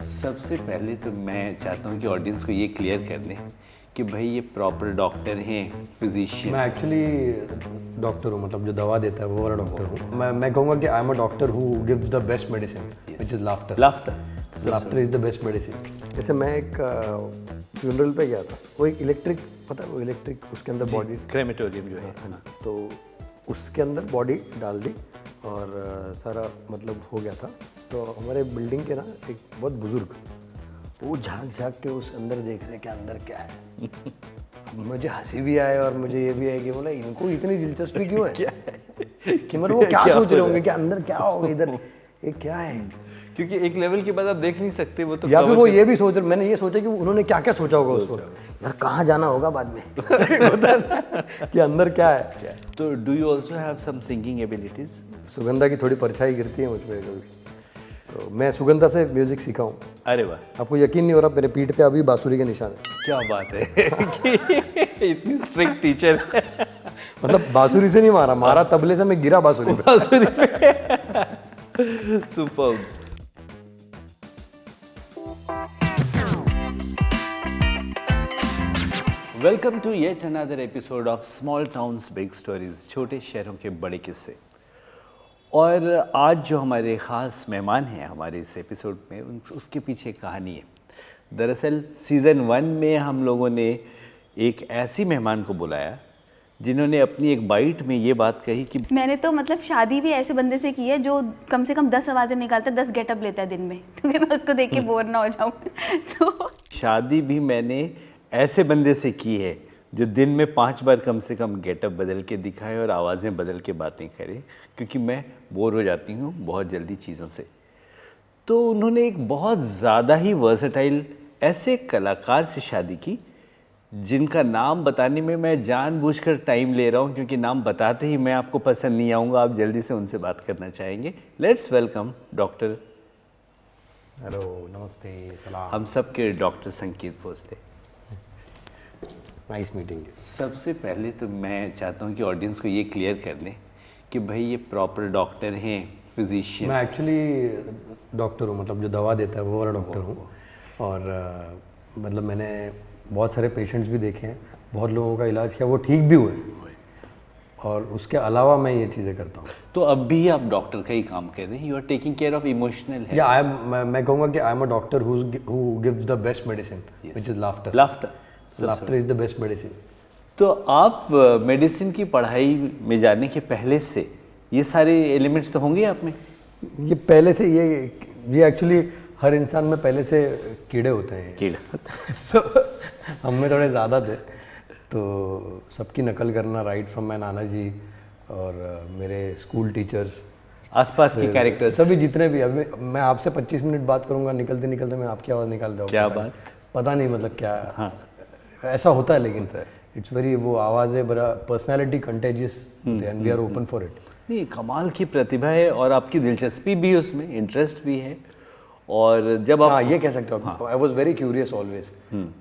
सबसे पहले तो मैं चाहता हूँ कि ऑडियंस को ये क्लियर कर दें कि भाई ये प्रॉपर डॉक्टर हैं, फिजिशियन। मैं एक्चुअली डॉक्टर हूँ, मतलब जो दवा देता है वो वाला डॉक्टर हूँ। मैं कहूँगा कि I am a doctor who gives the best medicine which is laughter. Laughter is the best medicine. जैसे मैं एक फ्यूनरल पे गया था, वो एक इलेक्ट्रिक, पता है वो इलेक्ट्रिक, उसके अंदर बॉडी क्रेमेटोरियम जो है ना, तो उसके अंदर बॉडी डाल दी और सारा मतलब हो गया था। तो हमारे बिल्डिंग के ना एक बहुत बुजुर्ग, वो झांक झांक के उस अंदर देख रहे कि अंदर क्या है। मुझे हंसी भी आए और मुझे ये भी आए कि बोला इनको इतनी दिलचस्पी क्यों है कि मतलब वो क्या सोच रहे होंगे कि अंदर क्या होगा, इधर ये क्या है। क्योंकि एक लेवल के बाद आप देख नहीं सकते वो तो, या फिर वो ये भी सोच रहे, मैंने ये सोचा कि उन्होंने क्या क्या सोचा होगा उस वक्त, यार कहाँ जाना होगा बाद में कि अंदर क्या है। तो do you also have some singing abilities? Sugandha की थोड़ी परछाई गिरती है मुझ पर कभी, तो मैं सुगंधा से म्यूजिक सीखा हूँ। अरे वाह, आपको यकीन नहीं हो रहा, मेरे पीठ पे अभी बांसुरी के निशान है। क्या बात है कि इतनी स्ट्रिक्ट टीचर है। मतलब बांसुरी से नहीं मारा तबले से, मैं गिरा बांसुरी पे। Superb. Welcome to yet another episode of small towns big stories, छोटे शहरों के बड़े किस्से। और आज जो हमारे ख़ास मेहमान हैं हमारे इस एपिसोड में, उसके पीछे एक कहानी है। दरअसल सीज़न 1 में हम लोगों ने एक ऐसी मेहमान को बुलाया जिन्होंने अपनी एक बाइट में ये बात कही कि मैंने तो मतलब शादी भी ऐसे बंदे से की है जो कम से कम 10 आवाज़ें निकालता है, 10 गेटअप लेता है दिन में, क्योंकि मैं उसको देख के बोर ना हो जाऊँ। तो शादी भी मैंने ऐसे बंदे से की है जो दिन में 5 बार कम से कम गेटअप बदल के दिखाए और आवाज़ें बदल के बातें करे, क्योंकि मैं बोर हो जाती हूँ बहुत जल्दी चीज़ों से। तो उन्होंने एक बहुत ज़्यादा ही वर्सेटाइल ऐसे कलाकार से शादी की जिनका नाम बताने में मैं जानबूझकर टाइम ले रहा हूँ, क्योंकि नाम बताते ही मैं आपको पसंद नहीं आऊँगा, आप जल्दी से उनसे बात करना चाहेंगे। Let's welcome doctor. हेलो, नमस्ते, सलाम। हम सब के डॉक्टर संकेत भोसले। Nice meeting. सबसे पहले तो मैं चाहता हूँ कि ऑडियंस को ये क्लियर कर दें कि भाई ये प्रॉपर डॉक्टर हैं, फिजिशियन। मैं एक्चुअली डॉक्टर हूँ, मतलब जो दवा देता है वो वाला डॉक्टर हूँ। और मतलब मैंने बहुत सारे पेशेंट्स भी देखे हैं, बहुत लोगों का इलाज किया, वो ठीक भी हुए। और उसके अलावा मैं ये चीज़ें करता हूँ। तो अब भी आप डॉक्टर का ही काम कर रहे हैं, you are taking care of emotional है। या मैं कहूँगा कि I am a doctor who gives the best medicine which is laughter. Laughter is the best medicine. तो आप मेडिसिन की पढ़ाई में जाने के पहले से ये सारे एलिमेंट्स तो होंगे आप में? ये पहले से ये एक्चुअली हर इंसान में पहले से कीड़े होते हैं। कीड़ा तो हम में थोड़े ज़्यादा थे, तो सबकी नकल करना, राइट फ्रॉम माय नाना जी और मेरे स्कूल टीचर्स, आसपास के कैरेक्टर्स, सभी जितने भी। अभी मैं आपसे 25 मिनट बात करूंगा, निकलते निकलते मैं आपकी आवाज़ निकाल जाऊँगा। क्या बात, पता नहीं मतलब क्या। हाँ, ऐसा होता है, लेकिन इट्स वेरी, वो आवाज़ें बड़ा personality contagious and we are open for it. नहीं, कमाल की प्रतिभा है और आपकी दिलचस्पी भी है उसमें, इंटरेस्ट भी है। और जब आप, हाँ, ये कह सकते हो, I was very curious always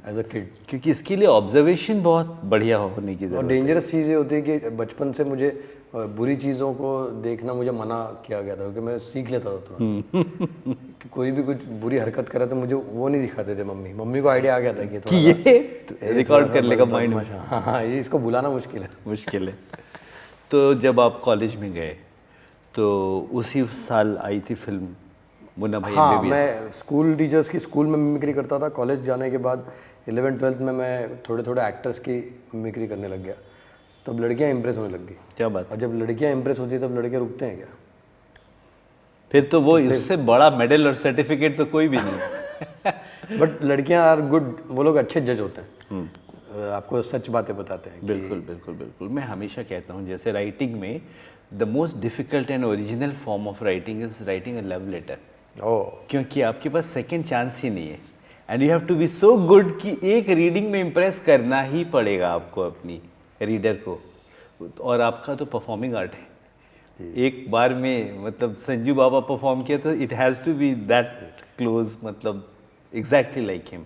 as a kid. क्योंकि इसके लिए ऑब्जर्वेशन बहुत बढ़िया होने की और जरूरत। डेंजरस चीज़ ये होती है कि बचपन से मुझे बुरी चीज़ों को देखना मुझे मना किया गया था, क्योंकि मैं सीख लेता था तुरंत कि कोई भी कुछ बुरी हरकत करे तो मुझे वो नहीं दिखाते थे। मम्मी को आइडिया आ गया था कि ये रिकॉर्ड कर लेगा माइंड में। हाँ, ये इसको बुलाना मुश्किल है। तो जब आप कॉलेज में गए तो उसी साल आई थी फिल्म मुन्ना भाई हाँ, MBBS। मैं स्कूल टीचर्स की स्कूल में मिमिक्री करता था। कॉलेज जाने के बाद 11th-12th में मैं थोड़े थोड़े एक्टर्स की मिमिक्री करने लग गया, तब लड़कियां इंप्रेस होने लग गई। क्या बात। और जब लड़कियां इंप्रेस होती है तब लड़के रुकते हैं क्या? फिर तो वो इससे बड़ा मेडल और सर्टिफिकेट तो कोई भी नहीं। बट लड़कियां आर गुड, वो लोग अच्छे जज होते हैं, आपको सच बातें बताते हैं। बिल्कुल बिल्कुल बिल्कुल। मैं हमेशा कहता हूँ, जैसे राइटिंग में the most difficult and original form of writing is writing a love letter. क्योंकि आपके पास सेकेंड चांस ही नहीं है, and you have to be so good कि एक रीडिंग में इम्प्रेस करना ही पड़ेगा आपको अपनी रीडर को। और आपका तो परफॉर्मिंग आर्ट है, एक बार में मतलब संजू बाबा परफॉर्म किया तो it has to be that close, मतलब एग्जैक्टली लाइक हिम।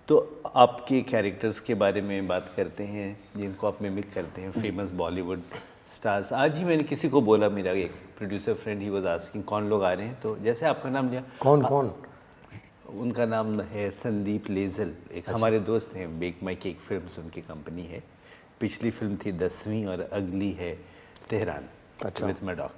तो आपके कैरेक्टर्स के बारे में बात करते हैं जिनको आप मिमिक करते हैं, फेमस बॉलीवुड स्टार्स। आज ही मैंने किसी को बोला, मेरा एक producer friend, he was asking कौन लोग आ रहे हैं, तो जैसे आपका नाम लिया, कौन उनका नाम है संदीप लेजल, एक हमारे दोस्त हैं, बेक माई केक फिल्म्स उनकी कंपनी है। पिछली फिल्म थी 10वीं और अगली है तेहरान विथ मैडॉक।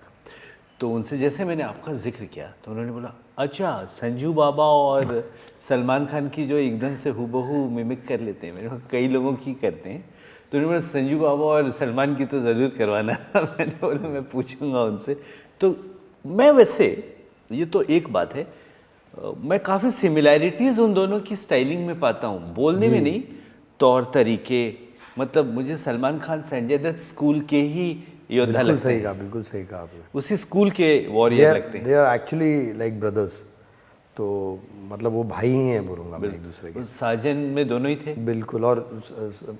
तो उनसे जैसे मैंने आपका जिक्र किया तो उन्होंने बोला अच्छा संजू बाबा और सलमान खान की जो एकदम से हूबहू मिमिक कर लेते हैं, मैंने कहा कई लोगों की करते हैं, तो उन्होंने बोला संजू बाबा और सलमान की तो ज़रूर करवाना। मैंने बोला मैं पूछूंगा उनसे। तो मैं वैसे ये तो एक बात है, मैं काफ़ी सिमिलैरिटीज़ उन दोनों की स्टाइलिंग में पाता हूँ, बोलने में नहीं, तौर तरीके। मतलब मुझे सलमान खान संजय दत्त स्कूल के ही योद्धा बिल्कुल लगते सही हैं, कहा, बिल्कुल सही कहा आपने। उसी स्कूल के वॉरियर लगते हैं। They are actually like brothers, तो मतलब वो भाई ही हैं बोलूँगा मैं एक दूसरे के। साजन में दोनों ही थे। बिल्कुल। और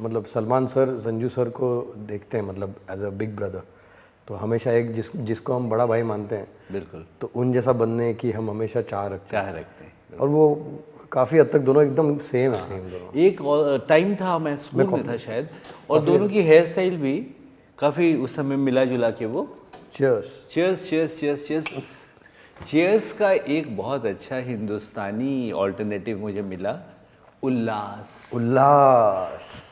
मतलब सलमान सर संजू सर को देखते हैं मतलब एज अ बिग ब्रदर, तो हमेशा एक जिसको हम बड़ा भाई मानते हैं, बिल्कुल, तो उन जैसा बनने की हम हमेशा चाह रखते हैं। और वो काफ़ी हद तक दोनों एकदम सेम है, सेम दोनों। एक टाइम था, मैं स्कूल में था शायद, और दोनों की हेयर स्टाइल भी काफ़ी उस समय मिला जुला के वो cheers cheers cheers cheers cheers cheers का एक बहुत अच्छा हिंदुस्तानी ऑल्टरनेटिव मुझे मिला, उल्लास। उल्लास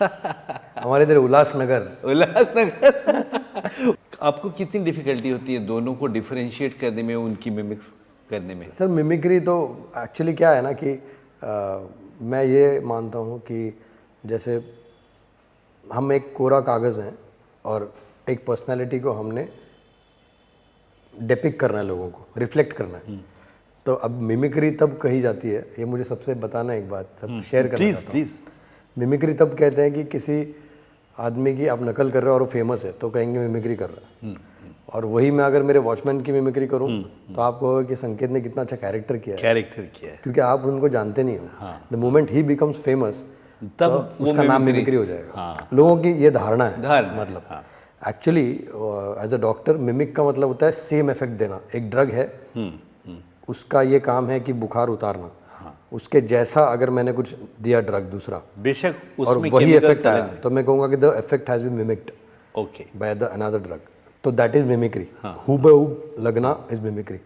हमारे इधर उल्लासनगर। आपको कितनी डिफिकल्टी होती है दोनों को डिफरेंशिएट करने में, उनकी मिमिक्स करने में? सर मिमिक्री तो एक्चुअली क्या है ना कि मैं ये मानता हूँ कि जैसे हम एक कोरा कागज़ हैं और एक पर्सनालिटी को हमने डिपिक्ट करना है, लोगों को रिफ्लेक्ट करना है। तो अब मिमिक्री तब कही जाती है, ये मुझे सबसे बताना है एक बात, सब शेयर करना चाहता हूँ। प्लीज़। मिमिक्री तब कहते हैं कि किसी आदमी की आप नकल कर रहे हो और वो फेमस है तो कहेंगे मिमिक्री कर रहा है। और वही मैं अगर मेरे वॉचमैन की मिमिक्री करूं तो आप कहोगे कि संकेत ने कितना अच्छा कैरेक्टर किया है, क्योंकि आप उनको जानते नहीं हो। The moment he becomes famous तब तो उसका नाम मिमिक्री हो जाएगा। लोगों की ये धारणा है। मतलब actually as a doctor mimic का मतलब होता है सेम इफेक्ट देना। एक ड्रग है, उसका ये काम है कि बुखार उतारना, उसके जैसा अगर मैंने कुछ दिया ड्रग दूसरा, बेशक और वही इफेक्ट आया, तो मैं कहूँगा कि the effect has been mimicked okay by the another drug, तो दैट इज मिमिक्री। हूबहू लगना इज मिमिक्री।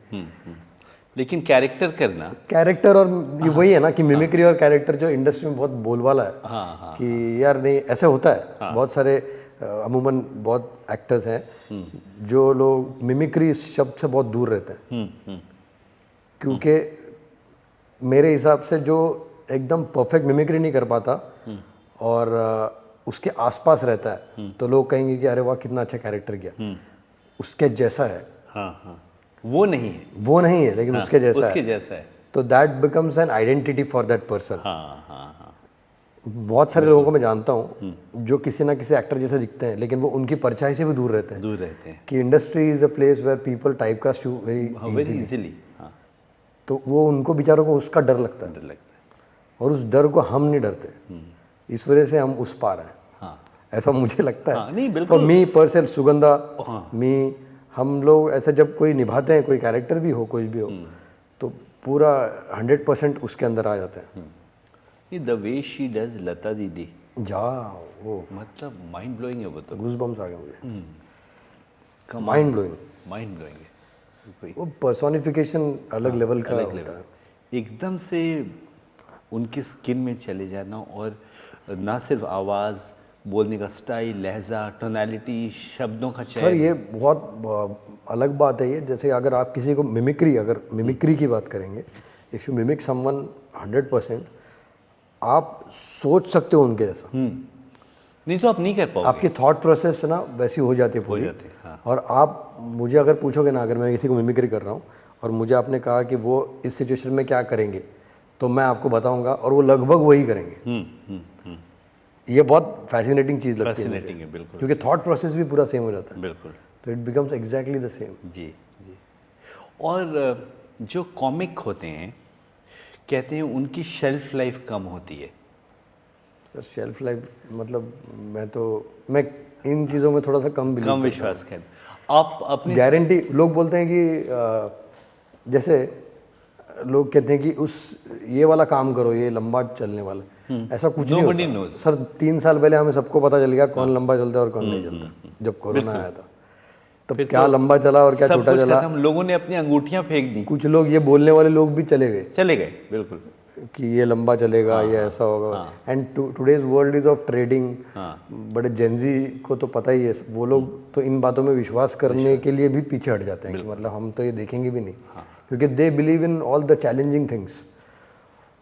लेकिन कैरेक्टर करना, कैरेक्टर, और ये वही है ना कि मिमिक्री और कैरेक्टर जो इंडस्ट्री में बहुत बोलबाला है कि यार नहीं ऐसे होता है। बहुत सारे अमूमन बहुत एक्टर्स हैं जो लोग मिमिक्री इस शब्द से बहुत दूर रहते हैं, क्योंकि मेरे हिसाब से जो एकदम परफेक्ट मिमिक्री नहीं कर पाता और उसके आसपास रहता है, तो लोग कहेंगे कि अरे वाह कितना अच्छा कैरेक्टर किया, उसके जैसा है। वो नहीं है, वो नहीं है, लेकिन उसके जैसा है, तो that becomes an identity for that person. बहुत सारे लोगों को मैं जानता हूँ जो किसी ना किसी एक्टर जैसे दिखते हैं, लेकिन वो उनकी परछाई से भी दूर रहते हैं। कि industry is a place where people typecast you very easily. तो वो उनको बेचारों को उसका डर लगता है, और उस डर को हम नहीं डरते, इस वजह से हम उस पार हैं। ऐसा मुझे लगता है। फॉर मी पर्सन सुगंधा मी, हम लोग ऐसा जब कोई निभाते हैं, कोई कैरेक्टर भी हो, कोई भी हो, तो पूरा 100% उसके अंदर आ जाते हैं। द वे शी डज लता दीदी, वो मतलब माइंड ब्लोइंग है। वो तो गूज़बम्स आ गए मुझे। माइंड ब्लोइंग है। वो पर्सोनिफिकेशन अलग लेवल का होता है। एकदम से उनकी स्किन में चले जाना, और ना सिर्फ आवाज़, बोलने का स्टाइल, लहजा, टोनैलिटी, शब्दों का चयन। सर ये बहुत अलग बात है। ये जैसे अगर आप किसी को मिमिक्री की बात करेंगे, इफ़ यू मिमिक समवन 100%, आप सोच सकते हो उनके जैसा, नहीं तो आप नहीं कर पाओगे। आपकी थॉट प्रोसेस ना वैसी हो जाती है पूरी। और आप मुझे अगर पूछोगे ना, अगर मैं किसी को मिमिक्री कर रहा हूँ और मुझे आपने कहा कि वो इस सिचुएशन में क्या करेंगे, तो मैं आपको बताऊंगा और वो लगभग वही करेंगे। ये बहुत फैसिनेटिंग चीज़ लगती है, बिल्कुल, क्योंकि थॉट प्रोसेस भी पूरा सेम हो जाता है। बिल्कुल, तो it becomes exactly the same. जी। और जो कॉमिक होते हैं, कहते हैं उनकी शेल्फ लाइफ कम होती है। सर शेल्फ लाइफ मतलब मैं इन चीज़ों में थोड़ा सा कम विश्वास करते। आप अपनी गारंटी, लोग बोलते हैं कि जैसे लोग कहते हैं कि ये वाला काम करो, ये लंबा चलने वाला, ऐसा कुछ नहीं होता। सर 3 साल पहले हमें सबको पता चल गया कौन लंबा चलता है और कौन नहीं चलता। जब कोरोना आया था तब क्या लंबा चला और क्या छोटा चला, लोगों ने अपनी अंगूठियां फेंक दी। कुछ लोग, ये बोलने वाले लोग भी चले गए। बिल्कुल। कि ये लंबा चलेगा, ये ऐसा होगा। And today's world is of trading. बड़े जेंजी को तो पता ही है, वो लोग तो इन बातों में विश्वास करने के लिए भी पीछे हट जाते हैं कि मतलब हम तो ये देखेंगे भी नहीं, क्योंकि they believe in all the challenging things.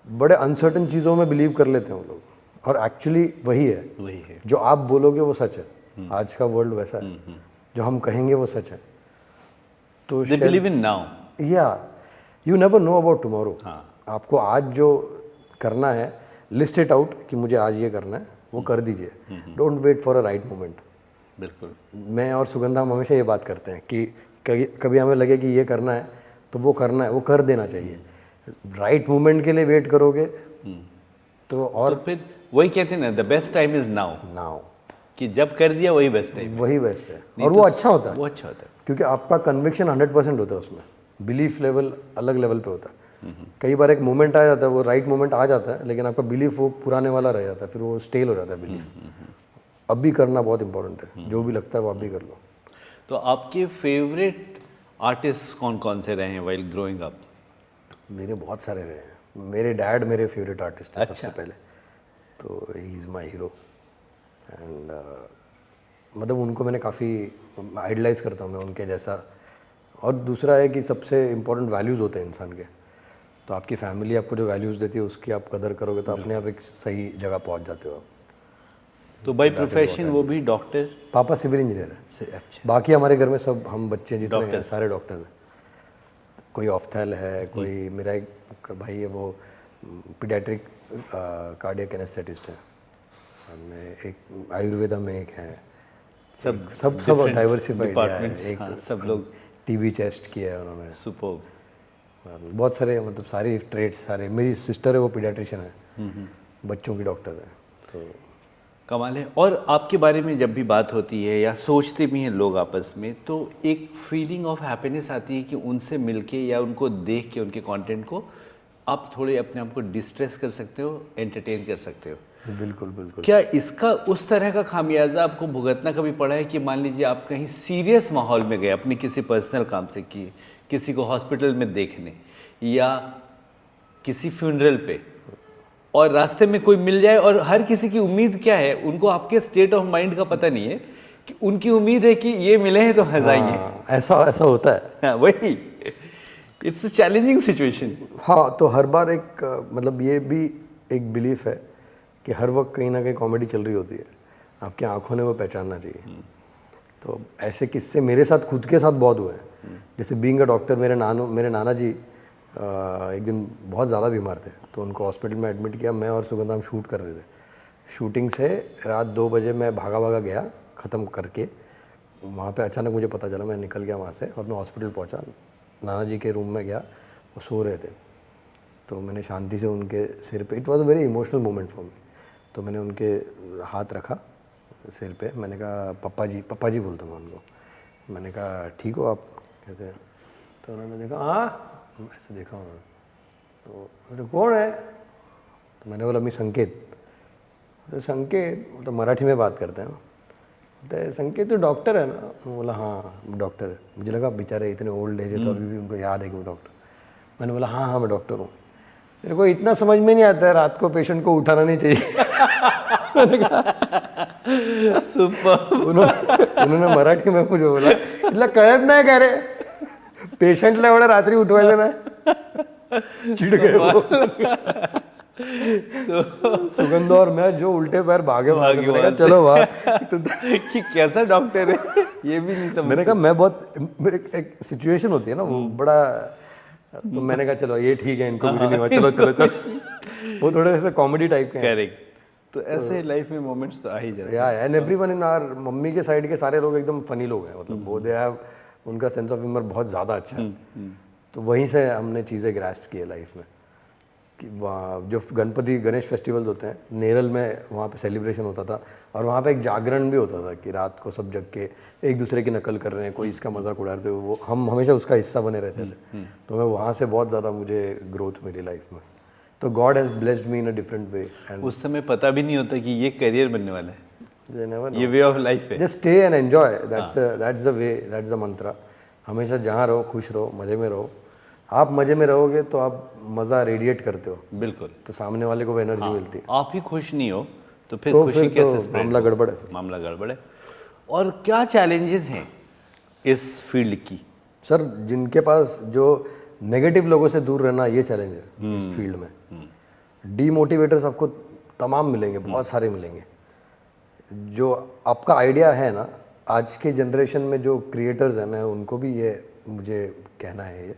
बड़े अनसर्टन चीज़ों में बिलीव कर लेते हैं वो लोग, और एक्चुअली वही है जो आप बोलोगे वो सच है। आज का वर्ल्ड वैसा है, जो हम कहेंगे वो सच है। तो दे बिलीव इन नाउ, या you never know about tomorrow. आपको आज जो करना है, लिस्ट इट आउट कि मुझे आज ये करना है, वो कर दीजिए। Don't wait for a right moment. बिल्कुल। मैं और सुगंधा हम हमेशा ये बात करते हैं कि कभी हमें लगे कि ये करना है तो वो करना है, वो कर देना चाहिए। राइट मोमेंट के लिए वेट करोगे तो और तो फिर वही कहते हैं ना, the best time is now, कि जब कर दिया वही बेस्ट टाइम, वही बेस्ट है। और वो अच्छा होता है, वो अच्छा होता है, क्योंकि आपका कन्विक्शन 100% होता है उसमें। बिलीफ लेवल अलग लेवल पे होता है। कई बार एक मोमेंट आ जाता है, वो राइट मोमेंट आ जाता है, लेकिन आपका बिलीफ वो पुराने वाला रह जाता है, फिर वो स्टेल हो जाता है बिलीफ। अब भी करना बहुत इंपॉर्टेंट है, जो भी लगता है वो अब भी कर लो। तो आपके फेवरेट आर्टिस्ट कौन कौन से रहे हैं वाइल ग्रोइंग अप? मेरे बहुत सारे रहे हैं। मेरे डैड मेरे फेवरेट आर्टिस्ट हैं। अच्छा। सबसे पहले तो he is my hero, and मतलब उनको मैंने काफ़ी आइडलाइज करता हूँ मैं उनके जैसा। और दूसरा है कि सबसे इम्पोर्टेंट वैल्यूज़ होते हैं इंसान के, तो आपकी फैमिली आपको जो वैल्यूज़ देती है उसकी आप कदर करोगे तो अपने आप एक सही जगह पहुँच जाते हो आप। तो बाय प्रोफेशन वो भी डॉक्टर? पापा सिविल इंजीनियर है। अच्छा। बाकी हमारे घर में सब हम बच्चे जितने हैं सारे डॉक्टर हैं। कोई ऑफ्थेल है, कोई मेरा एक भाई है वो पीडियाट्रिक कार्डियक एनेस्थेटिस्ट है, हमें एक आयुर्वेदा में एक है। सब डाइवर्सिफाइड है। एक सब लोग टीबी चेस्ट किया है उन्होंने। सुपर्ब। बहुत सारे मतलब सारी ट्रेड्स सारे। मेरी सिस्टर है वो पीडियाट्रिशियन है, बच्चों की डॉक्टर है। तो कमाल है। और आपके बारे में जब भी बात होती है या सोचते भी हैं लोग आपस में, तो एक फीलिंग ऑफ हैप्पीनेस आती है कि उनसे मिलके या उनको देख के उनके कंटेंट को आप थोड़े अपने आप को डिस्ट्रेस कर सकते हो, एंटरटेन कर सकते हो। बिल्कुल बिल्कुल। क्या इसका उस तरह का खामियाजा आपको भुगतना कभी पड़ा है कि मान लीजिए आप कहीं सीरियस माहौल में गए अपने किसी पर्सनल काम से, किसी को हॉस्पिटल में देखने या किसी फ्यूनरल पे, और रास्ते में कोई मिल जाए और हर किसी की उम्मीद क्या है, उनको आपके स्टेट ऑफ माइंड का पता नहीं है कि उनकी उम्मीद है कि ये मिले हैं तो हंसाएंगे। ऐसा होता है। हाँ, वही। It's a challenging situation. हाँ, तो हर बार एक मतलब ये भी एक बिलीफ है कि हर वक्त कहीं ना कहीं कॉमेडी चल रही होती है, आपकी आंखों ने वो पहचानना चाहिए। तो ऐसे किस्से मेरे साथ खुद के साथ बहुत हुए हैं। जैसे बीइंग अ डॉक्टर, मेरे नाना जी एक दिन बहुत ज़्यादा बीमार थे, तो उनको हॉस्पिटल में एडमिट किया। मैं और सुगंधा हम शूट कर रहे थे। शूटिंग से रात 2 बजे मैं भागा गया, ख़त्म करके वहाँ पे अचानक मुझे पता चला, मैं निकल गया वहाँ से और मैं हॉस्पिटल पहुँचा। नाना जी के रूम में गया, वो सो रहे थे, तो मैंने शांति से उनके सिर पे, it was a very emotional moment for me, तो मैंने उनके हाथ रखा सिर पे। मैंने कहा पप्पा जी बोलता हूँ उनको। मैंने कहा ठीक हो आप, कहते हैं। तो उन्होंने देखा, हाँ, ऐसे देखा उन्होंने, तो बोले कौन है? तो मैंने बोला मैं संकेत। संकेत तो मराठी में बात करते हैं। तो संकेत तो डॉक्टर है ना? बोला हाँ डॉक्टर है। मुझे लगा बेचारे इतने ओल्ड एज है तो अभी भी उनको याद है कि वो डॉक्टर। मैंने बोला हाँ मैं डॉक्टर हूँ। मेरे को इतना समझ में नहीं आता है, रात को पेशेंट को उठाना नहीं चाहिए। उन्होंने मराठी में मुझे बोला, इतना कळत नाही का रे, पेशंटला एवढ्या रात्री उठवायचं नाही। चिढ़ गए वो। तो सुगंध और मैं जो उल्टे पैर भागे चलो बाहर। कि कैसा डॉक्टर है ये भी नहीं समझ। मैंने कहा मैं बहुत, एक सिचुएशन होती है ना वो बड़ा, तो मैंने कहा चलो ये ठीक है, इनको कुछ नहीं हुआ, चलो। वो थोड़े ऐसे कॉमेडी टाइप के हैं। करेक्ट। तो ऐसे लाइफ में मोमेंट्स तो आ ही जाते हैं। या and everyone in our, mummy के साइड के सारे लोग एकदम फनी लोग हैं, मतलब वो दे हैव, उनका सेंस ऑफ ह्यूमर बहुत ज़्यादा अच्छा है। तो वहीं से हमने चीज़ें ग्रास्प की है लाइफ में, कि वहाँ जो गणेश फेस्टिवल्स होते हैं नेरल में, वहाँ पे सेलिब्रेशन होता था, और वहाँ पे एक जागरण भी होता था कि रात को सब जग के एक दूसरे की नकल कर रहे हैं, कोई इसका मजाक उड़ा रहे थे, वो हम हमेशा उसका हिस्सा बने रहते थे। तो मैं वहाँ से बहुत ज़्यादा मुझे ग्रोथ मिली लाइफ में। तो God has blessed me in a different way. And उस समय पता भी नहीं होता कि ये करियर बनने वाला है, ये वे ऑफ लाइफ है। Just stay and enjoy, that's the way, that's the mantra. हमेशा जहाँ रहो खुश रहो, मज़े में रहो, आप मज़े में रहोगे तो आप मज़ा रेडिएट करते हो, बिल्कुल। तो सामने वाले को वो एनर्जी मिलती है। आप ही खुश नहीं हो तो फिर तो खुशी फिर कैसे तो स्प्रेड मामला गड़बड़ है। मामला गड़बड़ है। और क्या चैलेंजेस हैं इस फील्ड की? सर जिनके पास जो नेगेटिव लोगों से दूर रहना, ये चैलेंज है इस फील्ड में। डीमोटिवेटर्स आपको तमाम मिलेंगे, बहुत सारे मिलेंगे। जो आपका आइडिया है ना, आज के जनरेशन में जो क्रिएटर्स हैं, मैं उनको भी ये मुझे कहना है,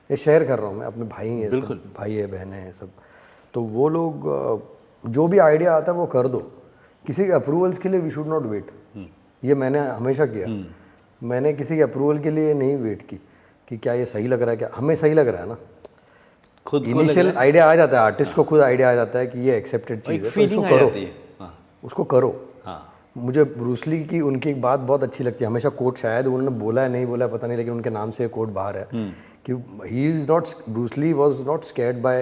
ये शेयर कर रहा हूँ मैं, अपने भाई हैं, बिल्कुल। सब भाई है, बहनें हैं सब। तो वो लोग जो भी आइडिया आता है वो कर दो, किसी के अप्रूवल्स के लिए वी शुड नॉट वेट। ये मैंने हमेशा किया। मैंने किसी के अप्रूवल के लिए नहीं वेट की कि क्या ये सही लग रहा है, क्या हमें सही लग रहा है ना। खुद को इनिशियल आइडिया आ जाता है, आर्टिस्ट को खुद आइडिया आ जाता है कि ये एक्सेप्टेड चीज़ है, तो फीलिंग इसको आ करो, जाती है। हाँ, उसको करो। हाँ, मुझे ब्रूसली की उनकी एक बात बहुत अच्छी लगती है, हमेशा कोट, शायद उन्होंने बोला है नहीं बोला है पता नहीं, लेकिन उनके नाम से कोट बाहर है कि he is not, Bruce Lee was not scared by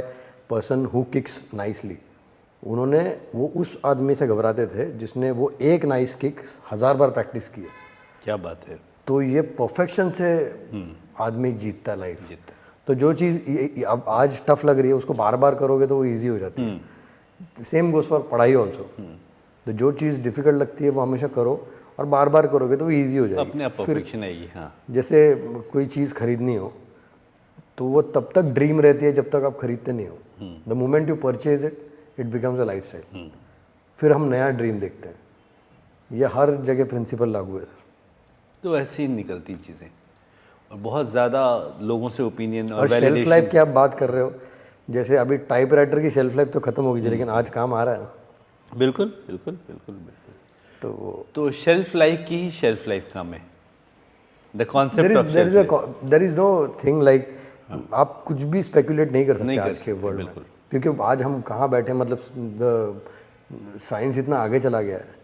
person who kicks nicely. उन्होंने वो उस आदमी से घबराते थे जिसने वो एक नाइस किक 1000 बार प्रैक्टिस की है। क्या बात है। तो ये परफेक्शन से आदमी जीतता है लाइफ। जीतता तो जो चीज़ अब आज टफ लग रही है उसको बार बार करोगे तो वो इजी हो जाती है। सेम गोस फॉर पढ़ाई ऑल्सो। तो जो चीज़ डिफिकल्ट लगती है वो हमेशा करो, और बार बार करोगे तो वो ईजी हो जाएगी, अपने आप परफेक्शन आएगी। हाँ, जैसे कोई चीज़ खरीदनी हो तो वो तब तक ड्रीम रहती है जब तक आप खरीदते नहीं हो। The moment you purchase it, it becomes a life style. फिर हम नया ड्रीम देखते हैं। ये हर जगह प्रिंसिपल लागू है। तो ऐसे ही निकलती चीज़ें, और बहुत ज़्यादा लोगों से ओपिनियन और शेल्फ लाइफ की आप बात कर रहे हो, जैसे अभी टाइपराइटर की शेल्फ लाइफ तो खत्म हो गई थी, लेकिन आज काम आ रहा है ना। बिल्कुल बिल्कुल बिल्कुल बिल्कुल। तो तो शेल्फ लाइफ की ही शेल्फ लाइफ कम है। The concept of shelf life, there is no thing like, आप कुछ भी स्पेकुलेट नहीं कर सकते नहीं कर आज के सकते, वर्ल्ड में, बिल्कुल। क्योंकि आज हम कहाँ बैठे, मतलब साइंस इतना आगे चला गया है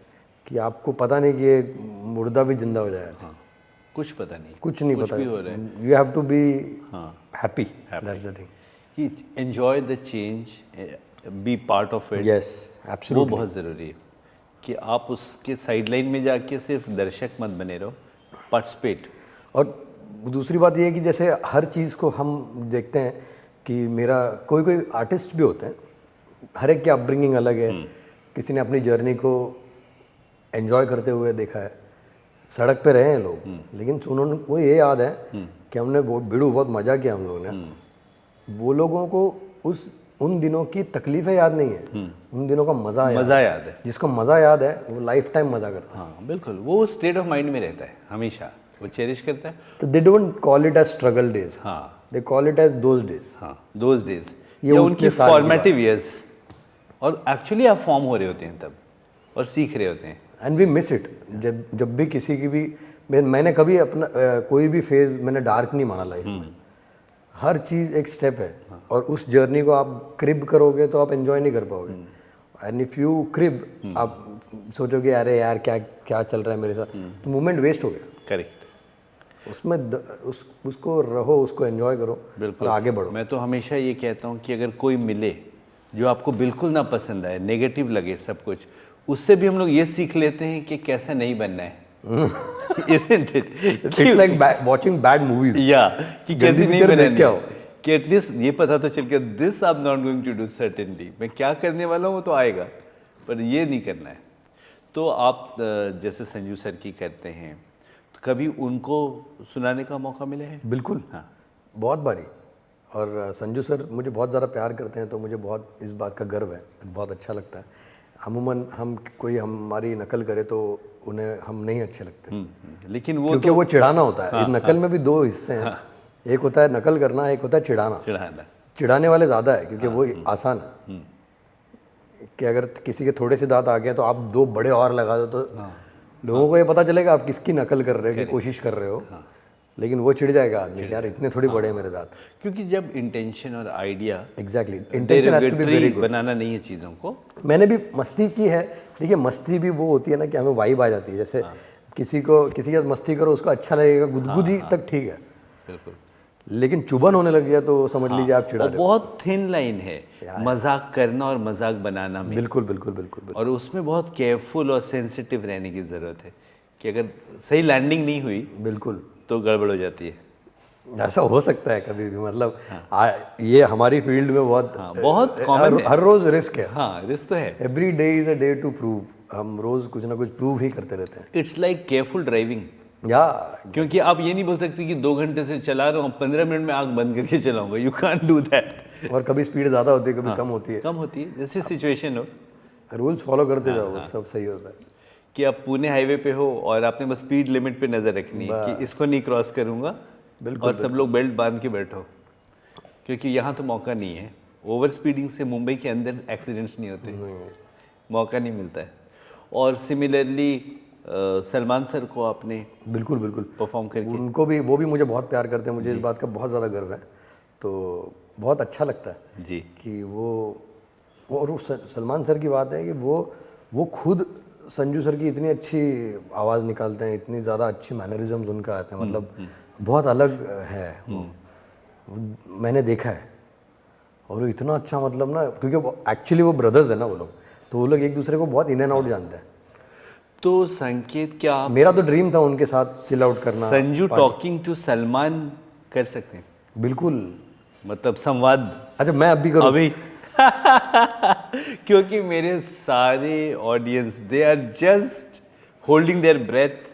कि आपको पता नहीं कि ये मुर्दा भी जिंदा हो जाएगा। हाँ, कुछ पता नहीं, कुछ नहीं पता, भी हो रहा है। यू हैव टू बी हाँ, हैप्पी, दैट्स द थिंग। कि enjoy the change, be part of it. Yes, वो एब्सोल्युटली। बहुत ज़रूरी है कि आप उसके साइडलाइन में जाके सिर्फ दर्शक मत बने रहो, पार्टिसिपेट। और दूसरी बात ये है कि जैसे हर चीज़ को हम देखते हैं कि मेरा कोई कोई आर्टिस्ट भी होते हैं, हर एक की अपब्रिंगिंग अलग है। किसी ने अपनी जर्नी को एंजॉय करते हुए देखा है, सड़क पे रहे हैं लोग, लेकिन उन्होंने को ये याद है कि हमने बहुत मज़ा किया हम लोगों ने। वो लोगों को उन दिनों की तकलीफ़ें याद नहीं है, उन दिनों का मज़ा याद है। जिसको मज़ा याद है वो लाइफ टाइम मज़ा करता है। हाँ बिल्कुल, वो स्टेट ऑफ माइंड में रहता है हमेशा, वो चेरिश करता है। तो they don't call it as struggle days, हाँ, they call it as those days. हाँ, दोज डेज, ये या उनके उनकी साथ की फॉर्मेटिव ईयर्स, और एक्चुअली आप फॉर्म हो रहे होते हैं तब, और सीख रहे होते हैं। And we miss it. जब भी किसी की भी मैंने कभी अपना कोई भी फेज मैंने डार्क नहीं माना लाइफ में। हर चीज़ एक स्टेप है, और उस जर्नी को आप क्रिब करोगे तो आप एंजॉय नहीं कर पाओगे। एंड इफ़ यू क्रिब, आप सोचोगे अरे यार क्या क्या चल रहा है मेरे साथ, तो मोमेंट वेस्ट हो गया। करेक्ट। उसमें उसको रहो, उसको एंजॉय करो, बिल्कुल, और आगे बढ़ो। मैं तो हमेशा ये कहता हूँ कि अगर कोई मिले जो आपको बिल्कुल ना पसंद आए, नेगेटिव लगे सब कुछ, उससे भी हम लोग ये सीख लेते हैं कि कैसे नहीं बनना है। Isn't it? It's like watching bad movies. या कि कैसे नहीं देख बनना क्या हो, है, कि एटलीस्ट ये पता तो चल के this I am not going to do certainly, मैं क्या करने वाला हूँ वो तो आएगा, पर ये नहीं करना है। तो आप जैसे संजू सर की करते हैं, तो कभी उनको सुनाने का मौका मिला है? बिल्कुल, हाँ, बहुत बारी। और संजू सर मुझे बहुत ज़्यादा प्यार करते हैं, तो मुझे बहुत इस बात का गर्व है, बहुत अच्छा लगता है। अमूमन हम कोई हमारी नकल करे तो उन्हें हम नहीं अच्छे लगते, लेकिन वो क्योंकि वो चिढ़ाना होता है। इस नकल में भी दो हिस्से हैं, एक होता है नकल करना, एक होता है चिढ़ाना। चिढ़ाने वाले ज़्यादा है क्योंकि वो आसान है कि अगर किसी के थोड़े से दांत आ गए तो आप दो बड़े और लगा दो, तो लोगों को ये पता चलेगा आप किसकी नकल कर रहे हो, की कोशिश कर रहे हो। लेकिन वो चिढ़ जाएगा आदमी, यार इतने थोड़ी बड़े हैं मेरे दांत। क्योंकि जब इंटेंशन और idea exactly, intention has to be very good. बनाना नहीं है चीज़ों को। मैंने भी मस्ती की है। देखिए मस्ती भी वो होती है ना कि हमें वाइब आ जाती है। जैसे किसी के साथ मस्ती करो, उसको अच्छा लगेगा, गुदगुदी तक ठीक है, बिल्कुल। लेकिन चुभन होने लग गया तो समझ लीजिए आप चिढ़ा रहे हो। बहुत थिन लाइन है मजाक करना और मजाक बनाना में। बिल्कुल बिल्कुल बिल्कुल। और उसमें बहुत केयरफुल और सेंसिटिव रहने की ज़रूरत है कि अगर सही लैंडिंग नहीं हुई बिल्कुल, तो गड़बड़ हो जाती है। ऐसा हो सकता है कभी भी, मतलब ये हमारी फील्ड में बहुत बहुत common है। हर रोज रिस्क है। हाँ, रिस्क तो है। Every day is a day to prove, हम रोज कुछ ना कुछ प्रूव ही करते रहते हैं। इट्स लाइक केयरफुल ड्राइविंग, या क्योंकि आप ये नहीं बोल सकते कि 2 घंटे से चला रहा हूँ, 15 मिनट में आँख बंद करके चलाऊंगा, यू कांट डू दैट। और कभी स्पीड ज़्यादा होती है, कभी कम होती है, कम होती है, जैसी सिचुएशन हो रूल्स फॉलो करते जाओ, बस सब सही होता है। कि आप पुणे हाईवे पे हो और आपने बस स्पीड लिमिट पे नज़र रखनी है कि इसको नहीं क्रॉस करूंगा, और सब लोग बेल्ट बांध के बैठो, क्योंकि यहाँ तो मौका नहीं है। ओवर स्पीडिंग से मुंबई के अंदर एक्सीडेंट्स नहीं होते, मौका नहीं मिलता है। और सिमिलरली सलमान सर को आपने बिल्कुल बिल्कुल परफॉर्म करके, उनको भी, वो भी मुझे बहुत प्यार करते हैं, मुझे इस बात का बहुत ज़्यादा गर्व है। तो बहुत अच्छा लगता है जी, कि वो और वो सलमान सर की बात है कि वो खुद संजू सर की इतनी अच्छी आवाज़ निकालते हैं, इतनी ज़्यादा अच्छी मैनरिज्म्स उनका आते हैं, मतलब बहुत अलग है वो मैंने देखा है। और वो इतना अच्छा, मतलब ना, क्योंकि एक्चुअली वो ब्रदर्स है ना वो लोग, तो वो लोग एक दूसरे को बहुत इन एंड आउट जानते हैं। तो संकेत क्या आप मेरा तो ड्रीम था उनके साथ चिल आउट करना। संजू टॉकिंग टू सलमान कर सकते हैं, बिल्कुल, मतलब संवाद? अच्छा मैं अभी करूँ? अभी क्योंकि मेरे सारे audience they are just holding their breath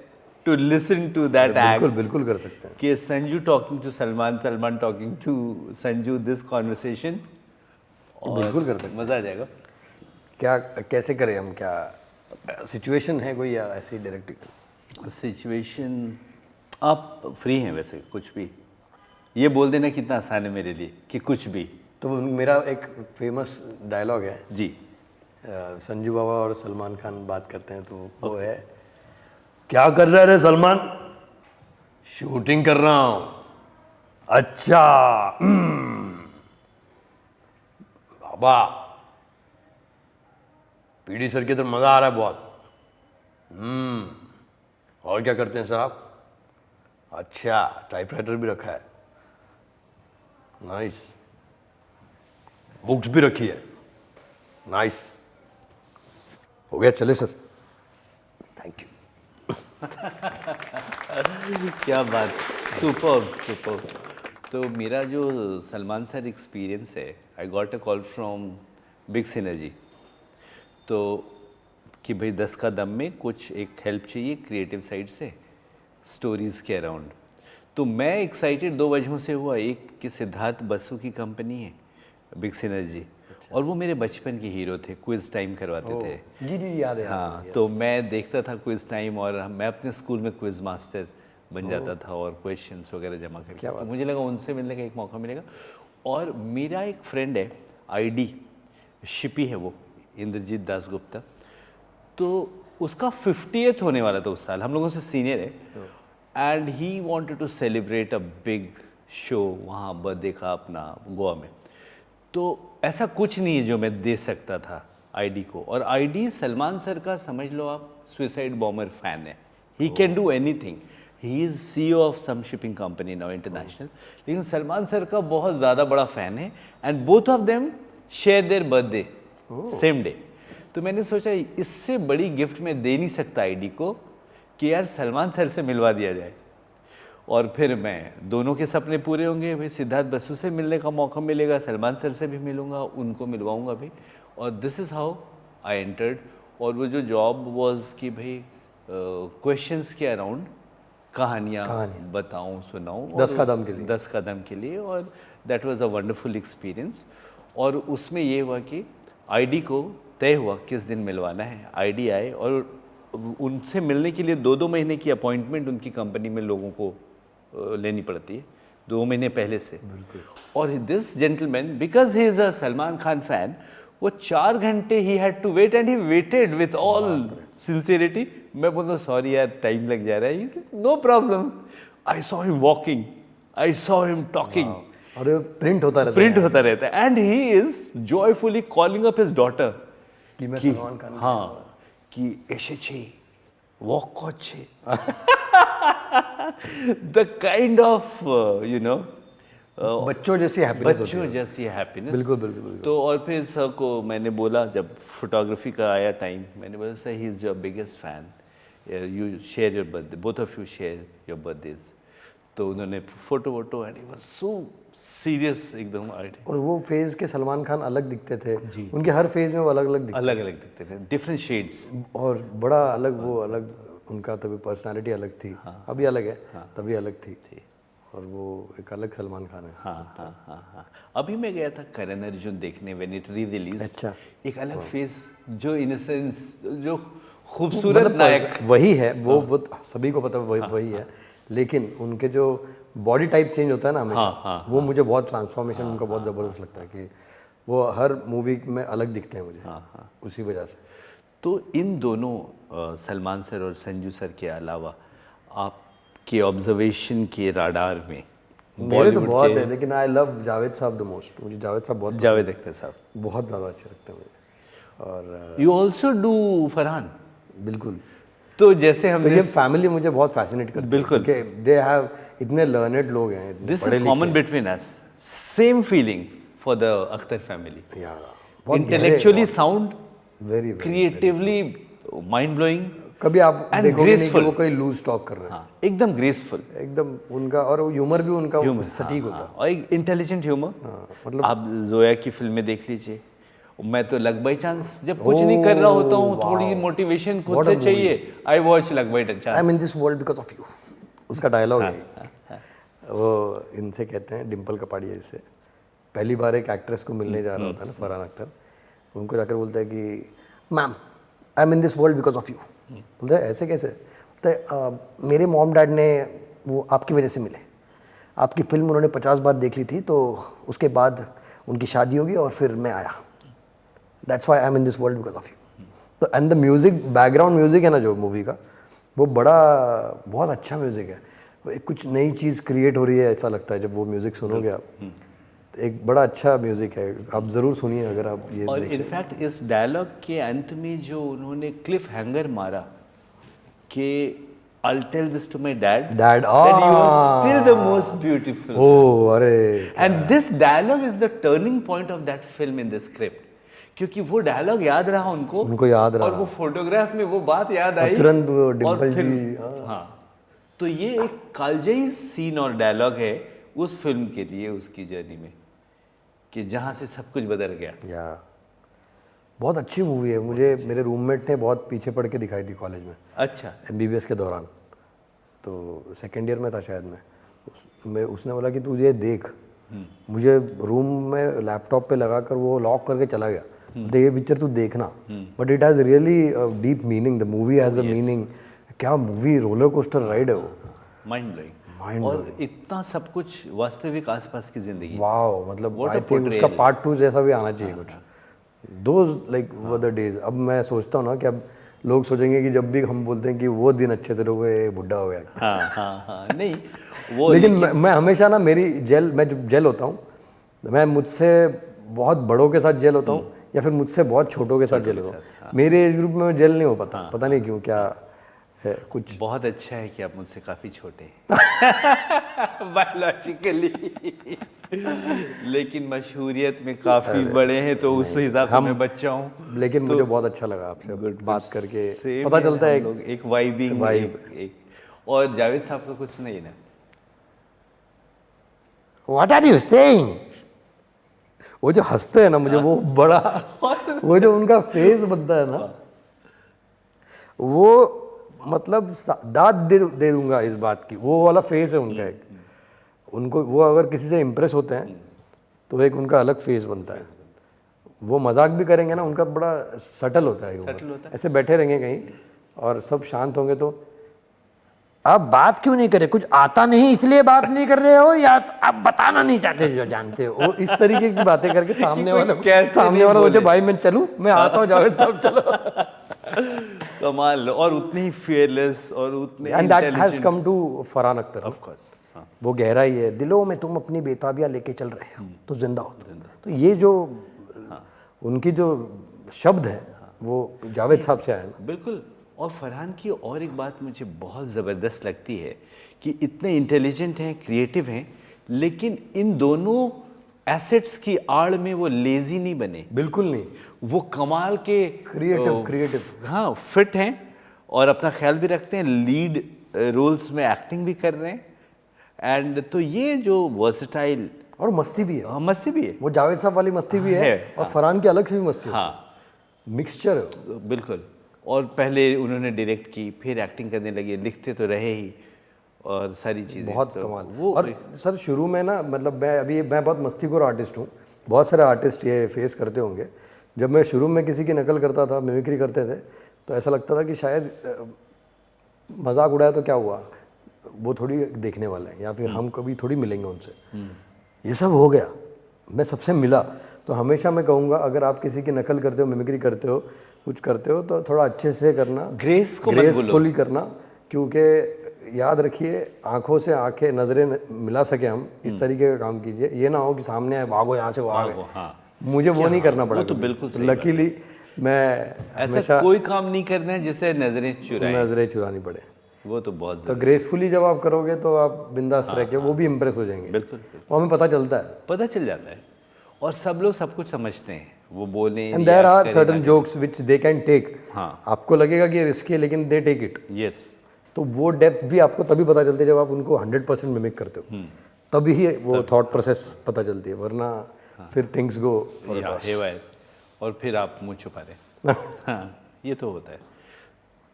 to listen to that बिल्कुल एक्ट, बिल्कुल कर सकते हैं। कि Sanju talking to Salman, Salman talking to Sanju, this conversation, बिल्कुल कर सकते मज़ा आ जाएगा। क्या कैसे करें हम, क्या सिचुएशन है कोई या ऐसी डायरेक्ट? सिचुएशन आप फ्री हैं वैसे, कुछ भी ये बोल देना कितना आसान है मेरे लिए कि कुछ भी। तो मेरा एक फेमस डायलॉग है जी, संजू बाबा और सलमान खान बात करते हैं, तो वो है, क्या कर रहे रे सलमान? शूटिंग कर रहा हूं। अच्छा, बाबा पीडी सर की तरफ मजा आ रहा है बहुत। और क्या करते हैं सर आप? अच्छा, टाइपराइटर भी रखा है, नाइस। बुक्स भी रखी है, नाइस। हो गया, चले सर, थैंक यू। क्या बात, सुपर सुपर। तो मेरा जो सलमान सर एक्सपीरियंस है, I got a call from big synergy, तो कि भाई 10 का दम में कुछ एक हेल्प चाहिए क्रिएटिव साइड से, स्टोरीज़ के अराउंड। तो मैं एक्साइटेड 2 वजहों से हुआ। एक कि सिद्धार्थ बसु की कंपनी है बिग सिनर्जी, और वो मेरे बचपन के हीरो थे, क्विज़ टाइम करवाते थे। जी जी, याद है। हाँ, तो मैं देखता था क्विज़ टाइम, और मैं अपने स्कूल में क्विज़ मास्टर बन जाता था और क्वेश्चंस वगैरह जमा करके, तो मुझे लगा उनसे मिलने का एक मौका मिलेगा। और मेरा एक फ्रेंड है आईडी, शिपी है वो, इंद्रजीत दास गुप्ता, तो उसका 50th होने वाला था उस साल, हम लोगों से सीनियर है, and he wanted to celebrate a big show वहाँ बर्थडे का अपना गोवा में। तो ऐसा कुछ नहीं है जो मैं दे सकता था आईडी को, और आईडी सलमान सर का समझ लो आप सुसाइड बॉम्बर फैन है, he can do anything, he is CEO of some shipping company now international, लेकिन सलमान सर का बहुत ज़्यादा बड़ा फ़ैन है, and both of them share their birthday same day. तो मैंने सोचा इससे बड़ी गिफ्ट मैं दे नहीं सकता आईडी को कि यार सलमान सर से मिलवा दिया जाए, और फिर मैं दोनों के सपने पूरे होंगे, भाई सिद्धार्थ बसु से मिलने का मौका मिलेगा, सलमान सर से भी मिलूँगा, उनको मिलवाऊँगा भी, और this is how I entered. और वो जो जॉब वाज कि भाई क्वेश्चंस के अराउंड कहानियाँ बताऊँ, सुनाऊँ, 10 कदम के लिए, 10 कदम के लिए, और that was a wonderful experience. और उसमें ये हुआ कि आईडी को तय हुआ किस दिन मिलवाना है, आईडी आए, और उनसे मिलने के लिए 2-2 महीने की अपॉइंटमेंट उनकी कंपनी में लोगों को लेनी पड़ती है 2 महीने पहले से। और this gentleman, because he is a Salman Khan fan, वो 4 घंटे he had to wait, and he waited with all sincerity. मैं बोलता सॉरी यार टाइम लग जा रहा है, no problem. I saw him walking, I saw him talking, और प्रिंट होता रहता है, and he is joyfully calling up his daughter कि मैं सलमान खान, हाँ, कि এসেছে walk করছে, the kind of you know बच्चों जैसी हैप्पीनेस, बच्चों जैसी हैप्पीनेस। बिल्कुल बिल्कुल बिल्कुल। तो और फिर सर को मैंने बोला, जब फोटोग्राफी का आया टाइम, मैंने बोला sir he is your biggest fan, you share your birthday, both of you share your birthdays. तो उन्होंने फोटो वोटो and he was so serious एकदम आइडिया। और वो फेज के सलमान खान अलग दिखते थे, उनके हर फेज में वो अलग अलग अलग अलग दिखते थे, डिफरेंट शेड्स। और बड़ा अलग, वो अलग, उनका तभी पर्सनालिटी अलग थी, अभी अलग है, तभी अलग थी। और वो एक अलग सलमान खान है। हाँ। अभी मैं गया था करण अर्जुन देखने व्हेन इट री रिलीज। अच्छा। एक अलग फेस, जो इनोसेंस, जो खूबसूरत मतलब नायक वही है वो सभी को पता है वही है, लेकिन उनके जो बॉडी टाइप चेंज होता है ना हमेशा, वो मुझे बहुत ट्रांसफॉर्मेशन उनका बहुत ज़बरदस्त लगता है कि वो हर मूवी में अलग दिखते हैं मुझे, उसी वजह से। तो इन दोनों सलमान सर और संजू सर के अलावा आपके ऑब्जर्वेशन के राडार में मेरे तो बहुत है, लेकिन आई लव जावेद साहब द मोस्ट। मुझे जावेद साहब बहुत जावेद अख्तर साहब बहुत ज़्यादा अच्छे लगते हैं मुझे। और यू ऑल्सो डू फरहान। बिल्कुल। तो जैसे तो हमने ये फैमिली मुझे बहुत फैसिनेट करती है, बिल्कुल। क्योंकि दे हैव इतने लर्नेड लोग हैं, इतने दिस पढ़े इज लिखे common between us, same feeling for the Akhtar family. यार, intellectually sound, very creatively mind blowing, कभी आप and देखोगे नहीं कि graceful। वो कोई लूज टॉक कर रहे हैं। एकदम ग्रेसफुल एकदम उनका, और ह्यूमर भी उनका सटीक होता है। और एक इंटेलिजेंट ह्यूमर। मतलब आप जोया की फिल्में देख लीजिए, मैं तो लक बाई चांस जब कुछ नहीं कर रहा होता हूँ, थोड़ी मोटिवेशन खुद से चाहिए, I watch luck by chance. I am in this world because of you, उसका डायलॉग है। वो इनसे कहते हैं, डिम्पल कपाड़िया से पहली बार एक एक्ट्रेस को मिलने जा रहा होता है ना, फरहान अख्तर, उनको जाकर बोलता है कि ma'am I am in this world because of you. बोलता है ऐसे कैसे? बोलता है मेरे मॉम डैड ने वो आपकी वजह से मिले, आपकी फिल्म उन्होंने 50 बार देख ली थी, तो उसके बाद उनकी शादी होगी और फिर मैं आया, that's why I am in this world because of you. तो and the music, background music है ना जो मूवी का, वो बहुत अच्छा म्यूज़िक है। एक कुछ नई चीज़ क्रिएट हो रही है ऐसा लगता है जब वो म्यूज़िक सुनोगे आप। तो एक बड़ा अच्छा म्यूज़िक है, आप ज़रूर सुनिए अगर आप ये और देखें। इनफैक्ट इस डायलॉग के अंत में जो उन्होंने क्लिफ हैंगर मारा कि I'll tell this to my dad, Dad, that you are still the most beautiful. ओ अरे, And this dialogue is the turning point of that film in the script. क्योंकि वो डायलॉग याद रहा उनको याद रहा, और वो फोटोग्राफ में वो बात याद आई, तुरंत वो और डिम्पल फिर जी। हाँ, तो ये एक कालजयी सीन और डायलॉग है उस फिल्म के लिए, उसकी जर्नी में, कि जहाँ से सब कुछ बदल गया। या बहुत अच्छी मूवी है। मुझे मेरे रूममेट ने बहुत पीछे पड़ के दिखाई थी कॉलेज में, अच्छा। MBBS के दौरान, तो सेकेंड ईयर में था शायद मैं उसने बोला कि तू ये देख। मुझे रूम में लैपटॉप पे लगा कर वो लॉक करके चला गया, तो ये पिक्चर तू देखना, but it has really deep meaning, the movie has a meaning. क्या मूवी, रोलर कोस्टर राइड है वो, माइंड ब्लोइंग, और इतना सब कुछ वास्तविक आसपास की जिंदगी। वाओ, मतलब What a आई थिंक उसका portrayal। पार्ट 2 जैसा भी आना चाहिए कुछ। Those like were the days. अब मैं सोचता हूँ ना कि अब लोग सोचेंगे कि जब भी हम बोलते हैं कि वो दिन अच्छे थे, लोग ये बुढ़ा हो गया। हाँ, नहीं वो लेकिन मैं हमेशा ना, मैं जब जेल होता हूँ, मैं मुझसे बहुत बड़ों के साथ जेल होता हूँ या फिर मुझसे बहुत छोटों के साथ जेल होता हूँ। मेरे एज ग्रुप में जेल नहीं हो पाता, पता नहीं क्यों, क्या है कुछ। बहुत अच्छा है कि आप मुझसे काफ़ी छोटे हैं बायोलॉजिकली, लेकिन मशहूरियत में काफ़ी बड़े हैं, तो उस हिसाब से मैं बच्चा हूँ। लेकिन मुझे बहुत अच्छा लगा आपसे बात करके, Same पता है, चलता है हम लोग एक वाइबिंग, एक और जावेद साहब का कुछ नहीं ना। What are you saying? वो जो हंसते हैं ना, मुझे वो बड़ा वो जो उनका फेस बनता है ना, वो मतलब दाद दे दूंगा इस बात की। वो वाला फेस है उनका एक, उनको वो अगर किसी से इम्प्रेस होते हैं तो एक उनका अलग फेस बनता है। वो मजाक भी करेंगे ना, उनका बड़ा सटल होता है। ऐसे बैठे रहेंगे कहीं और सब शांत होंगे तो आप बात क्यों नहीं कर रहे? कुछ आता नहीं इसलिए बात नहीं कर रहे हो, या आप बताना नहीं चाहते जो जानते हो? वो इस तरीके की बातें करके सामने वाला बोलते भाई मैं चलूं, मैं आता हूँ जावेद साहब, चलो। कमाल, और उतने ही फेयरलेस और उतने and that has come to Farhan Akhtar. Of course, वो गहराई है, दिलों में तुम अपनी बेताबियां लेके चल रहे हो तो जिंदा हो। तो ये जो उनकी जो शब्द है वो जावेद साहब से आया ना। बिल्कुल। और फरहान की और एक बात मुझे बहुत ज़बरदस्त लगती है कि इतने इंटेलिजेंट हैं, क्रिएटिव हैं, लेकिन इन दोनों एसेट्स की आड़ में वो लेजी नहीं बने। बिल्कुल नहीं, वो कमाल के क्रिएटिव हाँ, फिट हैं और अपना ख्याल भी रखते हैं, लीड रोल्स में एक्टिंग भी कर रहे हैं, एंड तो ये जो वर्सेटाइल और मस्ती भी है, मस्ती भी है, वो जावेद साहब वाली मस्ती भी है है, और फरहान की अलग से भी मस्ती है, हाँ मिक्सचर है। तो बिल्कुल। और पहले उन्होंने डायरेक्ट की, फिर एक्टिंग करने लगे, लिखते तो रहे ही, और सारी चीज़ें बहुत तो कमाल। वो और सर शुरू में ना, मतलब मैं बहुत मस्तीखोर आर्टिस्ट हूँ, बहुत सारे आर्टिस्ट ये फेस करते होंगे। जब मैं शुरू में किसी की नकल करता था, मिमिक्री करते थे, तो ऐसा लगता था कि शायद मजाक उड़ाया तो क्या हुआ, वो थोड़ी देखने वाले हैं, या फिर हम कभी थोड़ी मिलेंगे उनसे। ये सब हो गया, मैं सबसे मिला। तो हमेशा मैं कहूँगा, अगर आप किसी की नकल करते हो, मिमिक्री करते हो, कुछ करते हो, तो थोड़ा अच्छे से करना, ग्रेसफुली करना, क्योंकि याद रखिए, आंखों से आंखें, नज़रें मिला सके हम, इस तरीके का काम कीजिए। ये ना हो कि सामने आए, भागो यहाँ से, वो आ गए। हाँ, मुझे वो नहीं करना पड़ा। वो तो बिल्कुल सही लकीली मैं ऐसा कोई काम नहीं करना है जिससे नजरें चुरानी पड़े। वो तो बहुत तो ग्रेसफुली जब आप करोगे तो आप बिंदास रह के वो भी इम्प्रेस हो जाएंगे। बिल्कुल। और हमें पता चलता है, पता चल जाता है, और सब लोग सब कुछ समझते हैं, वो बोले। And there are certain jokes which they can take. हाँ, आपको लगेगा कि ये रिस्की है, लेकिन दे टेक इट। यस। तो वो डेप्थ भी आपको तभी पता चलती है जब आप उनको 100% मिमिक करते हो, तभी ही वो थॉट प्रोसेस पता चलती है, वरना फिर थिंग्स गो हेवायर, और फिर आप मुँह छुपा रहे। हाँ, ये तो होता है।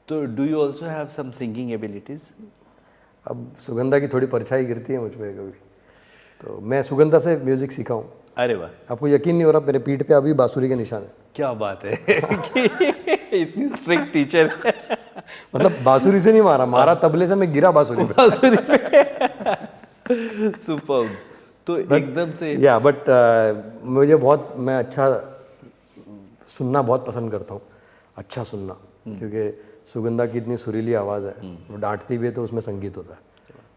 तो do you also have some singing abilities? अब सुगंधा की थोड़ी परछाई गिरती है मुझ पर कभी, तो मैं सुगंधा से म्यूजिक सीखा हूँ। अरे वाह, आपको यकीन नहीं हो रहा, मेरे पीठ पे अभी बांसुरी के निशान है। क्या बात है इतनी स्ट्रिक्ट टीचर है। मतलब बांसुरी से नहीं मारा तबले से, मैं गिरा बांसुरी पे। सुपर्ब। तो एकदम से या बट मुझे बहुत, मैं अच्छा सुनना बहुत पसंद करता हूँ, अच्छा सुनना, क्योंकि सुगंधा की इतनी सुरीली आवाज़ है, वो डांटती भी है तो उसमें संगीत होता है,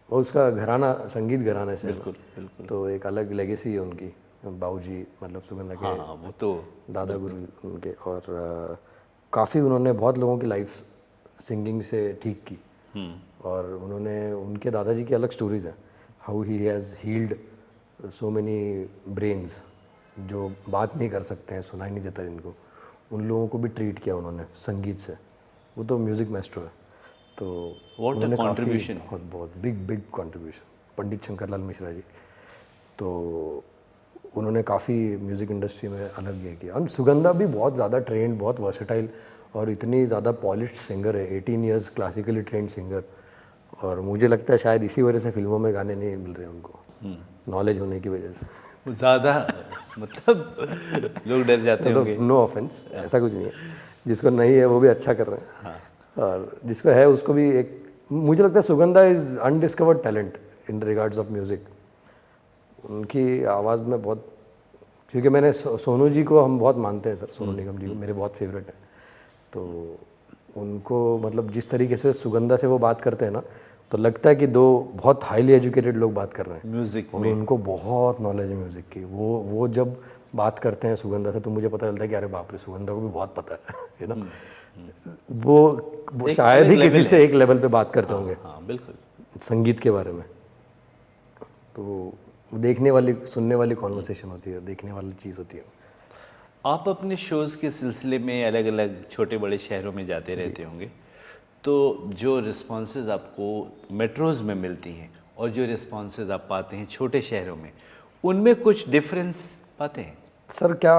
और उसका घराना संगीत घराने से बिल्कुल बिल्कुल, तो एक अलग लेगेसी है उनकी। बाबूजी मतलब सुगंधा के हाँ वो तो दादा गुरु उनके, और काफ़ी उन्होंने बहुत लोगों की लाइफ सिंगिंग से ठीक की। और उन्होंने, उनके दादाजी की अलग स्टोरीज हैं, how he has healed so many brains जो बात नहीं कर सकते हैं, सुनाई नहीं देता जिनको, उन लोगों को भी ट्रीट किया उन्होंने संगीत से। वो तो म्यूज़िक मास्टर है, तो उन्होंने कंट्रीब्यूशन, बहुत बिग कंट्रीब्यूशन। पंडित शंकरलाल मिश्रा जी, तो उन्होंने काफ़ी म्यूज़िक इंडस्ट्री में अलग ये किया। और सुगंधा भी बहुत ज़्यादा ट्रेंड, बहुत वर्सेटाइल, और इतनी ज़्यादा पॉलिश्ड सिंगर है, 18 इयर्स क्लासिकली ट्रेंड सिंगर। और मुझे लगता है शायद इसी वजह से फिल्मों में गाने नहीं मिल रहे उनको, नॉलेज होने की वजह से ज़्यादा मतलब लोग डर जाते होंगे। नो ऑफेंस, ऐसा कुछ नहीं है, जिसको नहीं है वो भी अच्छा कर रहे हैं। हाँ। और जिसको है उसको भी एक, मुझे लगता है Sugandha is undiscovered talent in regards of music. उनकी आवाज़ में बहुत, क्योंकि मैंने सोनू जी को हम बहुत मानते हैं सर, सोनू निगम जी को मेरे बहुत फेवरेट हैं, तो उनको मतलब जिस तरीके से सुगंधा से वो बात करते हैं ना, तो लगता है कि दो बहुत हाईली एजुकेटेड लोग बात कर रहे हैं म्यूजिक और उनको बहुत नॉलेज है म्यूज़िक की। वो जब बात करते हैं सुगंधा से, तो मुझे पता चलता है कि अरे बाप रे, सुगंधा को भी बहुत पता है ना। वो शायद ही किसी से एक लेवल पे बात करते होंगे। हाँ बिल्कुल, संगीत के बारे में। तो देखने वाली, सुनने वाली कॉन्वर्सेशन होती है, देखने वाली चीज़ होती है। आप अपने शोज़ के सिलसिले में अलग अलग छोटे बड़े शहरों में जाते रहते होंगे, तो जो रिस्पॉन्सेज आपको मेट्रोज़ में मिलती हैं और जो रिस्पॉन्सेज आप पाते हैं छोटे शहरों में, उनमें कुछ डिफरेंस पाते हैं? सर क्या,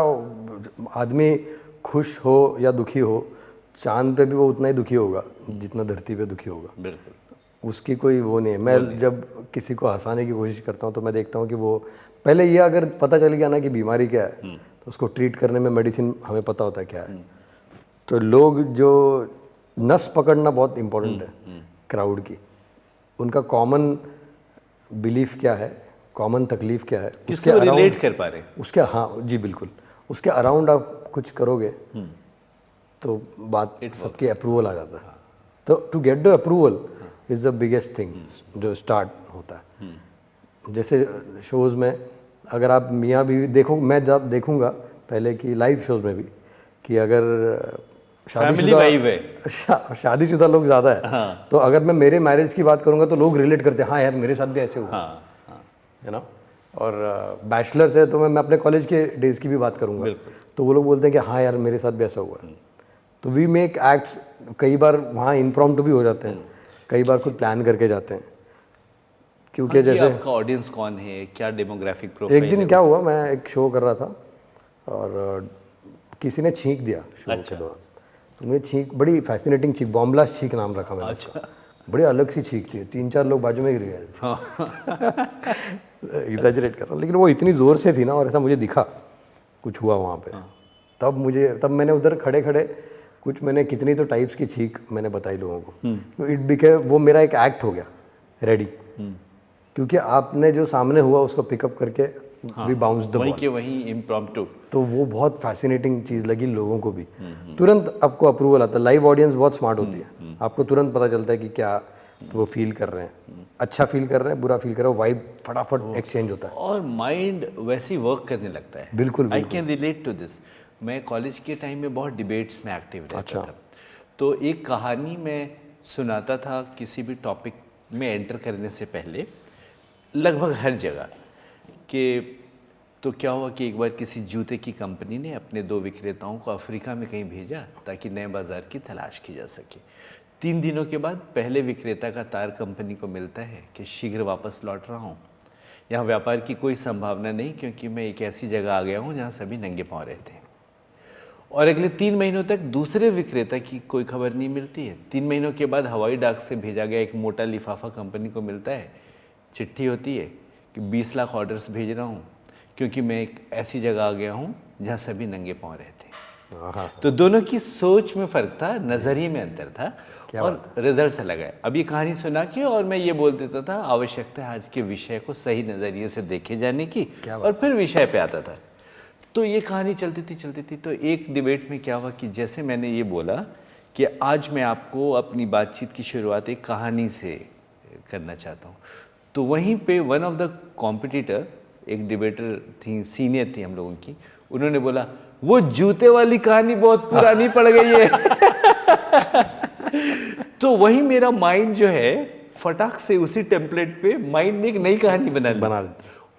आदमी खुश हो या दुखी हो, चांद पे भी वो उतना ही दुखी होगा जितना धरती पे दुखी होगा। बिल्कुल, उसकी कोई वो नहीं है। मैं जब किसी को हंसाने की कोशिश करता हूँ तो मैं देखता हूँ कि वो पहले ये अगर पता चल गया ना कि बीमारी क्या है, तो उसको ट्रीट करने में मेडिसिन हमें पता होता है क्या है। तो लोग जो नस पकड़ना बहुत इम्पोर्टेंट है क्राउड की, उनका कॉमन बिलीफ क्या है, कॉमन तकलीफ क्या है, उसके रिलेट कर पा रहे हैं उसके, हाँ जी बिल्कुल, उसके अराउंड आप कुछ करोगे तो बात सबकी अप्रूवल आ जाता है। तो to get the approval is the biggest thing जो स्टार्ट होता है। जैसे शोज़ में अगर आप मियाँ बीवी देखो, मैं देखूंगा पहले कि लाइव शोज़ में भी कि अगर शादीशुदा लोग ज़्यादा है, हाँ। तो अगर मैं मेरे मैरिज की बात करूंगा तो लोग रिलेट करते हैं, हाँ यार मेरे साथ भी ऐसे हुआ, है ना। और बैचलर्स है तो मैं अपने कॉलेज के डेज की भी बात करूंगा, तो वो लोग बोलते हैं कि हाँ यार मेरे साथ भी ऐसा हुआ। तो वी मेक एक्ट्स, कई बार वहाँ इम्प्रॉम्प्टू भी हो जाते हैं, कई बार खुद प्लान करके जाते हैं। क्योंकि हाँ, कि जैसे आपका ऑडियंस कौन है, क्या डेमोग्राफिक प्रोफाइल एक दिन क्या हुआ, मैं एक शो कर रहा था और किसी ने छींक दिया शो के दौरान। तो मुझे छींक, बड़ी फैसिनेटिंग छींक, बॉम्बलास्ट छींक नाम रखा मैंने उसका। बड़ी अलग सी छींक थी, 3-4 लोग बाजू में गिर गए। एग्जैजरेट कर रहा हूँ, लेकिन वो इतनी ज़ोर से थी ना, और ऐसा मुझे दिखा कुछ हुआ वहाँ पे। तब मैंने उधर खड़े खड़े कुछ, मैंने कितनी तो टाइप्स की छींक मैंने बताई लोगों को। इट बिके, वो मेरा एक एक्ट हो गया रेडी, क्योंकि आपने जो सामने हुआ उसको पिकअप करके वी बाउंस द वहीं बॉल। के वहीं इम्प्रॉम्प्टू। तो वो बहुत फैसिनेटिंग चीज़ लगी लोगों को भी। तुरंत आपको अप्रूवल आता है। लाइव ऑडियंस बहुत स्मार्ट होती है, आपको तुरंत पता चलता है कि क्या वो फील कर रहे हैं, अच्छा फील कर रहे हैं, बुरा फील कर रहे हैं, वाइब फटाफट एक्सचेंज होता है। और माइंड वैसे ही वर्क करने लगता है। बिल्कुल I can relate to this. मैं कॉलेज के टाइम में बहुत डिबेट्स में एक्टिव रहता अच्छा। था। तो एक कहानी मैं सुनाता था किसी भी टॉपिक में एंटर करने से पहले, लगभग हर जगह कि तो क्या हुआ कि एक बार किसी जूते की कंपनी ने अपने 2 विक्रेताओं को अफ्रीका में कहीं भेजा ताकि नए बाज़ार की तलाश की जा सके। 3 दिनों के बाद पहले विक्रेता का तार कंपनी को मिलता है कि शीघ्र वापस लौट रहा हूँ, यहाँ व्यापार की कोई संभावना नहीं, क्योंकि मैं एक ऐसी जगह आ गया हूँ जहाँ सभी नंगे पाँव रहते हैं। और अगले 3 महीनों तक दूसरे विक्रेता की कोई खबर नहीं मिलती है। 3 महीनों के बाद हवाई डाक से भेजा गया एक मोटा लिफाफा कंपनी को मिलता है। चिट्ठी होती है कि 20 लाख ऑर्डर्स भेज रहा हूँ, क्योंकि मैं एक ऐसी जगह आ गया हूँ जहाँ सभी नंगे पाँव रहते हैं। तो दोनों की सोच में फ़र्क था, नज़रिए में अंतर था, और रिजल्ट अलग है। अब ये कहानी सुना के और मैं ये बोल देता था, आवश्यकता है आज के विषय को सही नज़रिए से देखे जाने की, और फिर विषय पे आता था। तो ये कहानी चलती थी। तो एक डिबेट में क्या हुआ कि जैसे मैंने ये बोला कि आज मैं आपको अपनी बातचीत की शुरुआत एक कहानी से करना चाहता हूँ, तो वहीं पे वन ऑफ द कॉम्पिटिटर, एक डिबेटर थी, सीनियर थी हम लोगों की, उन्होंने बोला वो जूते वाली कहानी बहुत पुरानी पड़ गई है। तो वही मेरा माइंड जो है फटाक से उसी टेम्पलेट पे माइंड ने एक नई कहानी बना दी,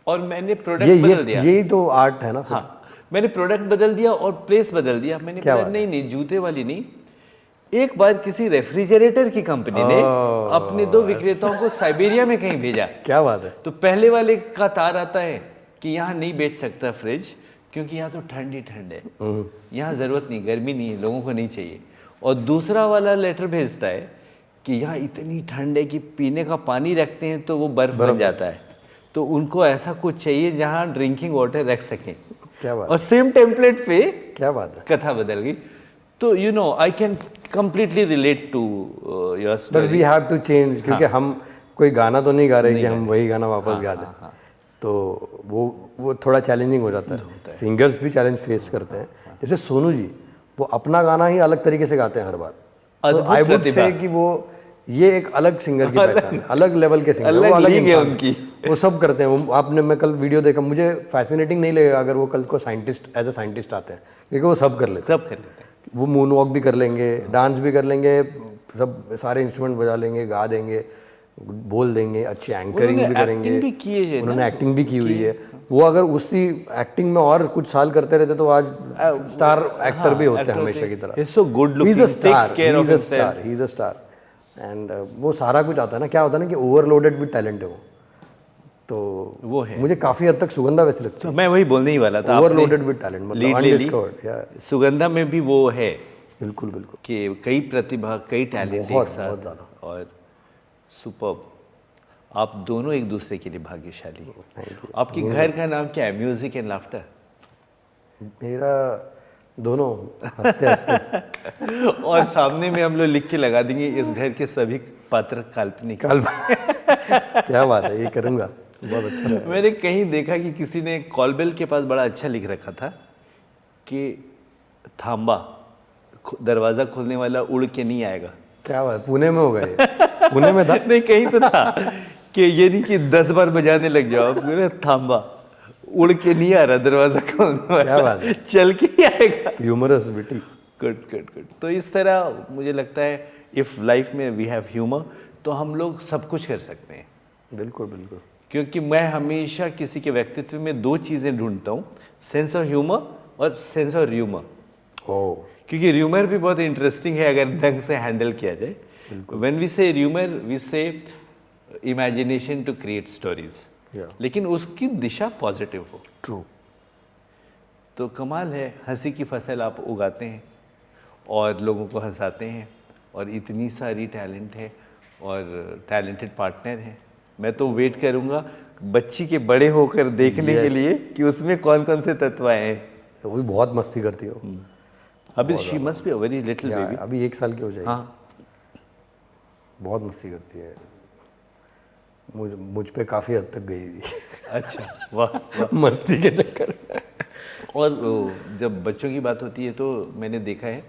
और मैंने प्रोडक्ट बदल दिया। यही तो आर्ट है ना। हाँ, मैंने प्रोडक्ट बदल दिया और प्लेस बदल दिया। मैंने बोला नहीं, जूते वाली नहीं। एक बार किसी रेफ्रिजरेटर की कंपनी ने अपने 2 विक्रेताओं को साइबेरिया में कहीं भेजा। क्या बात है। तो पहले वाले का तार आता है कि यहाँ नहीं बेच सकता फ्रिज, क्योंकि यहाँ तो ठंड ही ठंड है, यहाँ ज़रूरत नहीं, गर्मी नहीं है, लोगों को नहीं चाहिए। और दूसरा वाला लेटर भेजता है कि यहाँ इतनी ठंड है कि पीने का पानी रखते हैं तो वो बर्फ बन जाता है, तो उनको ऐसा कुछ चाहिए जहाँ ड्रिंकिंग वाटर रख सकें। क्या बात। और सेम टेम्पलेट पे क्या बात है, कथा बदल गई। तो you know I can completely relate to your story. But we have to change, क्योंकि हम कोई गाना तो नहीं गा रहे कि हम वही गाना वापस गा दें। तो वो थोड़ा चैलेंजिंग हो जाता है। सिंगर्स भी चैलेंज फेस करते हैं। जैसे सोनू जी, वो अपना गाना ही अलग तरीके से गाते हैं हर बार। तो आई वुड से कि वो ये एक अलग सिंगर की पहचान है, अलग लेवल के सिंगर, वो अलग है उनकी, वो सब करते हैं। वो आपने, मैं कल वीडियो देखा, मुझे फैसिनेटिंग नहीं लगेगा अगर वो कल को साइंटिस्ट, एज अ साइंटिस्ट आते हैं, क्योंकि वो सब कर लेते हैं। वो मून वॉक भी कर लेंगे, डांस भी कर लेंगे, सब सारे इंस्ट्रूमेंट बजा लेंगे, गा देंगे, बोल देंगे, अच्छी एंकरिंग भी करेंगे। उन्होंने एक्टिंग भी की हुई है। वो अगर उसी एक्टिंग में और कुछ साल करते रहते तो आज स्टार एक्टर भी होते हैं हमेशा की तरह। So good looking, he is a star and वो सारा कुछ आता है ना। क्या होता है ना कि ओवरलोडेड विद टैलेंट है वो, तो वो है। मुझे काफी हद तक सुगंधा वैसे लगती है। तो मैं वही बोलने ही वाला था, ओवरलोडेड विद टैलेंट, मतलब अनडिस्कवर्ड। सुगंधा में भी वो है, बिल्कुल बिल्कुल, कि कई प्रतिभा, कई टैलेंट एक साथ, और सुपर्ब। आप दोनों एक दूसरे के लिए भाग्यशाली हैं। आपके घर का नाम क्या है? Music and laughter. मेरा दोनों हंसते हंसते। और सामने में हम लोग लिख के लगा देंगे, इस घर के सभी पात्र काल्पनिक। क्या बात है, ये करूँगा, बहुत अच्छा लगा। मैंने कहीं देखा कि किसी ने कॉलबेल के पास बड़ा अच्छा लिख रखा था कि थांबा, दरवाजा खोलने वाला उड़ के नहीं आएगा। क्या बात, पुणे में होगा ये? पुणे में था? नहीं, कहीं तो था कि ये नहीं कि 10 बार बजाने लग जाओ, पूरे थांबा, उड़ के नहीं आ रहा दरवाजा खोलने वाला। क्या बात है, चल के ही आएगा। ह्यूमरस बेटी। गुड। तो इस तरह मुझे लगता है इफ लाइफ में वी हैव ह्यूमर तो हम लोग सब कुछ कर सकते हैं। बिल्कुल बिल्कुल। क्योंकि मैं हमेशा किसी के व्यक्तित्व में 2 चीज़ें ढूंढता हूँ, सेंस ऑफ ह्यूमर और सेंस ऑफ र्यूमर। क्योंकि र्यूमर भी बहुत इंटरेस्टिंग है अगर ढंग से हैंडल किया जाए। व्हेन वी से र्यूमर, वी से इमेजिनेशन टू क्रिएट स्टोरीज, लेकिन उसकी दिशा पॉजिटिव हो। ट्रू। तो कमाल है, हंसी की फसल आप उगाते हैं और लोगों को हंसाते हैं, और इतनी सारी टैलेंट है और टैलेंटेड पार्टनर हैं। मैं तो वेट करूंगा बच्ची के बड़े होकर देखने के लिए कि उसमें कौन कौन से तत्व आए हैं। वो भी बहुत मस्ती करती है वो। अभी she must be a very little baby. अभी 1 साल की हो जाएगी। हाँ, बहुत मस्ती करती है। मुझ पे काफ़ी हद तक गई हुई अच्छा, वाह। मस्ती के चक्कर में। और जब बच्चों की बात होती है तो मैंने देखा है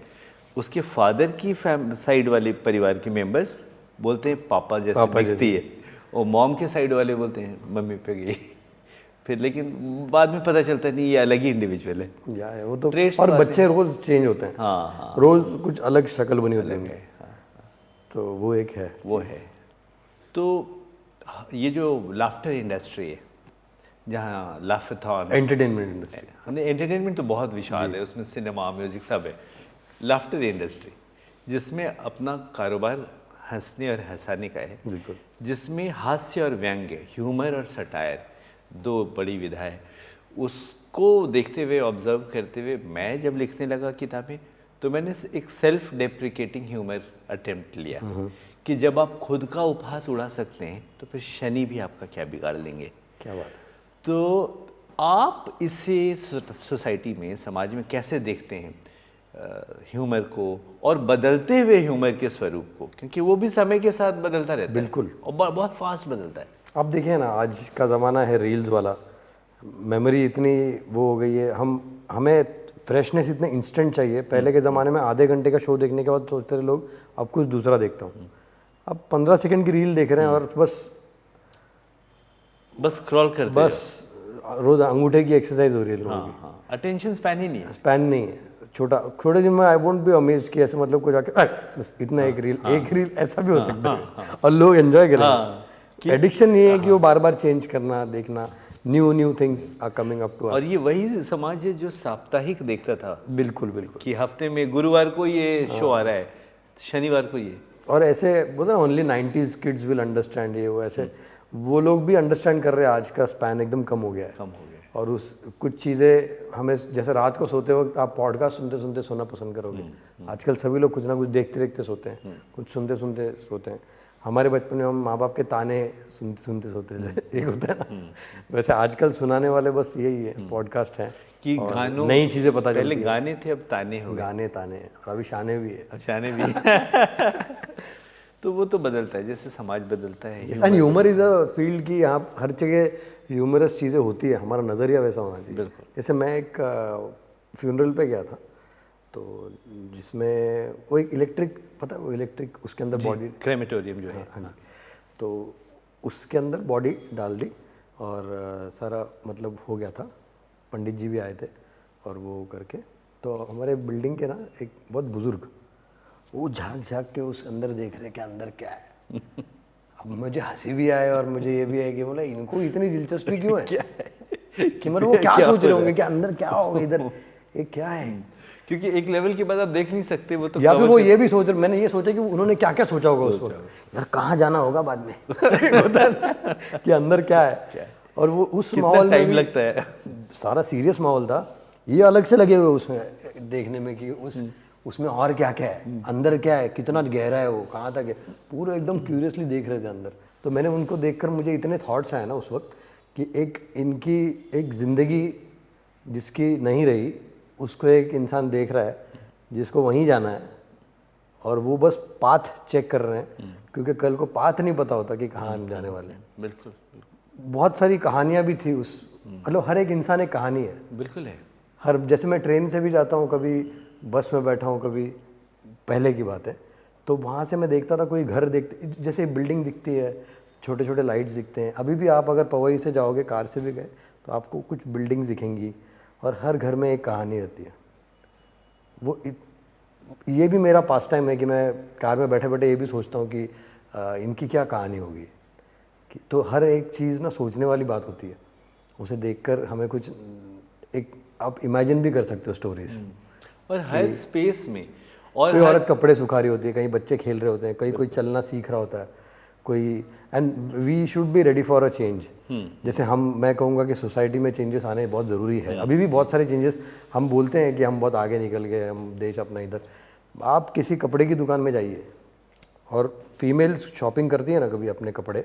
उसके फादर की साइड वाले परिवार के मेंबर्स बोलते हैं पापा जैसे दिखती है, और मॉम के साइड वाले बोलते हैं मम्मी पे गई। फिर लेकिन बाद में पता चलता नहीं ये अलग ही इंडिविजुअल है। या वो तो Traits और तो बच्चे रोज चेंज होते हैं। हाँ, रोज कुछ अलग शक्ल बनी होती है। तो वो एक है। वो है। तो ये जो लाफ्टर इंडस्ट्री है, जहाँ लाफथॉन, एंटरटेनमेंट इंडस्ट्री, हमने एंटरटेनमेंट तो बहुत विशाल है, उसमें सिनेमा, म्यूजिक सब है। लाफ्टर इंडस्ट्री जिसमें अपना कारोबार हंसने और हंसाने का है, बिल्कुल, जिसमें हास्य और व्यंग्य, ह्यूमर और सटायर, 2 बड़ी विधा है। उसको देखते हुए, ऑब्जर्व करते हुए मैं जब लिखने लगा किताबें, तो मैंने एक सेल्फ डेप्रिकेटिंग ह्यूमर अटेम्प्ट लिया कि जब आप खुद का उपहास उड़ा सकते हैं तो फिर शनि भी आपका क्या बिगाड़ लेंगे। क्या बात है। तो आप इसे सोसाइटी में, समाज में कैसे देखते हैं ह्यूमर को, और बदलते हुए ह्यूमर के स्वरूप को, क्योंकि वो भी समय के साथ बदलता रहता है। बिल्कुल, और बहुत फास्ट बदलता है। आप देखिए ना, आज का ज़माना है रील्स वाला, मेमोरी इतनी वो हो गई है, हमें फ्रेशनेस इतने इंस्टेंट चाहिए। पहले के ज़माने में आधे घंटे का शो देखने के बाद सोचते थे लोग अब कुछ दूसरा देखता हूँ। अब 15 सेकंड की रील देख रहे हैं और बस स्क्रॉल करते हैं। बस रोज अंगूठे की एक्सरसाइज हो रही है लोगों की। हाँ, अटेंशन स्पैन ही नहीं है। स्पैन नहीं है। छोटे दिन में आई वोंट बी अमेज्ड कि ऐसे मतलब कुछ आके बस इतना एक रील ऐसा भी हो सकता है और लोग एंजॉय करें। एडिक्शन नहीं है कि वो बार बार चेंज करना, देखना, new things are coming up to us. और ये वही समाज है जो साप्ताहिक देखता था। बिल्कुल बिल्कुल, कि हफ्ते में गुरुवार को ये शो आ रहा है, शनिवार को ये। और ऐसे बोलते ना only 90s kids will understand, ये वो ऐसे वो लोग भी अंडरस्टैंड कर रहे हैं। आज का स्पैन एकदम कम हो गया है। और कुछ चीज़ें हमें, जैसे रात को सोते वक्त आप पॉडकास्ट सुनते सुनते सोना पसंद करोगे। आजकल सभी लोग कुछ ना कुछ देखते देखते सोते हैं, कुछ सुनते सुनते सोते हैं। हमारे बचपन में हम माँ बाप के ताने सुनते सुनते सोते थे, एक होता है ना। वैसे आजकल सुनाने वाले बस यही है, पॉडकास्ट है कि गानों, नई चीज़ें पता चलती पहले गाने थे, अब ताने हो गए। गाने ताने, और अभी शाने भी है। अब शाने भी तो वो तो बदलता है जैसे समाज बदलता है। And humour is a field की यहाँ हर जगह ह्यूमरस चीज़ें होती है। हमारा नज़रिया वैसा होना चाहिए। बिल्कुल। जैसे मैं एक फ्यूनरल पे गया था, तो जिसमें वो एक इलेक्ट्रिक, पता है वो इलेक्ट्रिक, उसके अंदर बॉडी, क्रेमेटोरियम जो है, हाँ, तो उसके अंदर बॉडी डाल दी और सारा मतलब हो गया था। पंडित जी भी आए थे और वो करके, तो हमारे बिल्डिंग के ना एक बहुत बुजुर्ग, वो झांक के उस अंदर देख रहे कि अंदर क्या है। अब मुझे हंसी भी आए और मुझे ये भी है कि बोला इनको इतनी दिलचस्पी क्यों है कि मतलब वो क्या सोच रहे होंगे कि अंदर क्या होगा, इधर ये क्या है। क्योंकि एक लेवल के बाद आप देख नहीं सकते वो तो। या फिर वो ये भी सोच रहे, मैंने ये सोचा कि उन्होंने क्या क्या सोचा होगा उस वक्त, यार कहाँ जाना होगा बाद में होता है ना कि अंदर क्या है। और वो उस माहौल में टाइम लगता है, सारा सीरियस माहौल था, ये अलग से लगे हुए उसमें देखने में कि उसमें और क्या क्या है, अंदर क्या है, कितना गहरा है, वो कहाँ तक है, पूरा एकदम क्यूरियसली देख रहे थे अंदर। तो मैंने उनको देखकर मुझे इतने थॉट्स आए ना उस वक्त कि इनकी एक ज़िंदगी जिसकी नहीं रही, उसको एक इंसान देख रहा है जिसको वहीं जाना है, और वो बस पाथ चेक कर रहे हैं, क्योंकि कल को पाथ नहीं पता होता कि कहाँ हम जाने वाले हैं। बिल्कुल। बहुत सारी कहानियाँ भी थी उस, मतलब हर एक इंसान एक कहानी है। बिल्कुल है। हर, जैसे मैं ट्रेन से भी जाता हूँ, कभी बस में बैठा हूँ, कभी, पहले की बात है, तो वहाँ से मैं देखता था कोई घर देखते, जैसे बिल्डिंग दिखती है, छोटे छोटे लाइट्स दिखते हैं। अभी भी आप अगर पवई से जाओगे, कार से भी गए, तो आपको कुछ बिल्डिंग्स दिखेंगी और हर घर में एक कहानी रहती है। वो ये भी मेरा पास टाइम है कि मैं कार में बैठे बैठे ये भी सोचता हूँ कि इनकी क्या कहानी होगी। तो हर एक चीज़ ना सोचने वाली बात होती है, उसे देखकर हमें कुछ एक आप इमेजिन भी कर सकते हो स्टोरीज। और हर स्पेस में, और कोई औरत कपड़े सुखा रही होती है, कहीं बच्चे खेल रहे होते हैं, कहीं कोई चलना सीख रहा होता है, कोई, and we should be ready for a change. जैसे मैं कहूँगा कि सोसाइटी में चेंजेस आने बहुत ज़रूरी है। अभी भी बहुत सारे चेंजेस, हम बोलते हैं कि हम बहुत आगे निकल गए, हम देश अपना इधर। आप किसी कपड़े की दुकान में जाइए, और फीमेल्स शॉपिंग करती है ना कभी अपने कपड़े,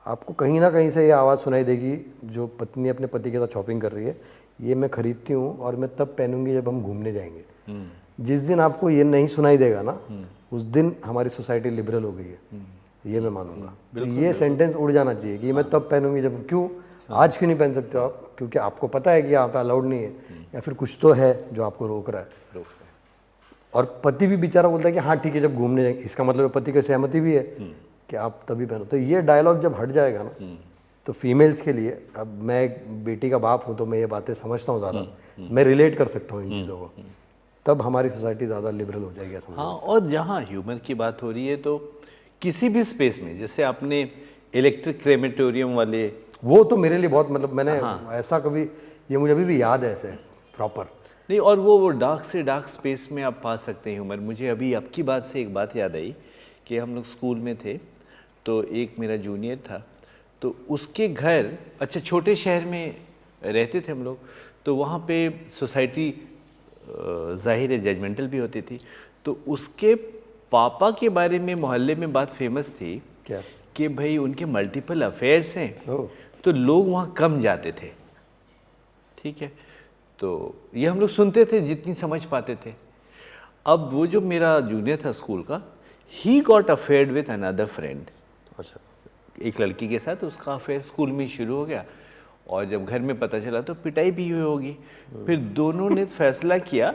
आपको कहीं ना कहीं से ये आवाज़ सुनाई देगी, जो पत्नी अपने पति के साथ शॉपिंग कर रही है, ये मैं खरीदती हूँ और मैं तब पहनूंगी जब हम घूमने जाएंगे। जिस दिन आपको ये नहीं सुनाई देगा ना, उस दिन हमारी सोसाइटी लिबरल हो गई है, ये मैं मानूंगा। तो ये सेंटेंस उड़ जाना चाहिए कि मैं तब पहनूंगी जब, क्यों आज क्यों नहीं पहन सकते हो आप? क्योंकि आपको पता है कि यहाँ पे अलाउड नहीं है, या फिर कुछ तो है जो आपको रोक रहा है। और पति भी बेचारा बोलता है कि हाँ ठीक है जब घूमने जाएंगे, इसका मतलब पति की सहमति भी है कि आप तभी पहनो। तो ये डायलॉग जब हट जाएगा ना, तो फीमेल्स के लिए, अब मैं एक बेटी का बाप हूँ तो मैं ये बातें समझता हूँ ज़्यादा, मैं रिलेट कर सकता हूँ इन चीज़ों को, तब हमारी सोसाइटी ज़्यादा लिबरल हो जाएगी ऐसा। हाँ, और जहाँ ह्यूमर की बात हो रही है तो किसी भी स्पेस में, जैसे आपने इलेक्ट्रिक क्रेमेटोरियम वाले, वो तो मेरे लिए बहुत, मतलब मैंने ऐसा कभी, ये मुझे अभी भी याद है ऐसे प्रॉपर। नहीं, और वो डार्क से डार्क स्पेस में आप पा सकते हैं ह्यूमर। मुझे अभी आपकी बात से एक बात याद आई कि हम लोग स्कूल में थे, तो एक मेरा जूनियर था, तो उसके घर, अच्छा छोटे शहर में रहते थे हम लोग, तो वहाँ पे सोसाइटी ज़ाहिर है जजमेंटल भी होती थी। तो उसके पापा के बारे में मोहल्ले में बात फेमस थी क्या? कि भाई उनके मल्टीपल अफेयर्स हैं, तो लोग वहाँ कम जाते थे। ठीक है, तो ये हम लोग सुनते थे जितनी समझ पाते थे। अब वो जो मेरा जूनियर था स्कूल का, he got affaired with another friend. अच्छा, एक लड़की के साथ उसका अफेयर स्कूल में शुरू हो गया, और जब घर में पता चला तो पिटाई भी हुई होगी। फिर दोनों ने फैसला किया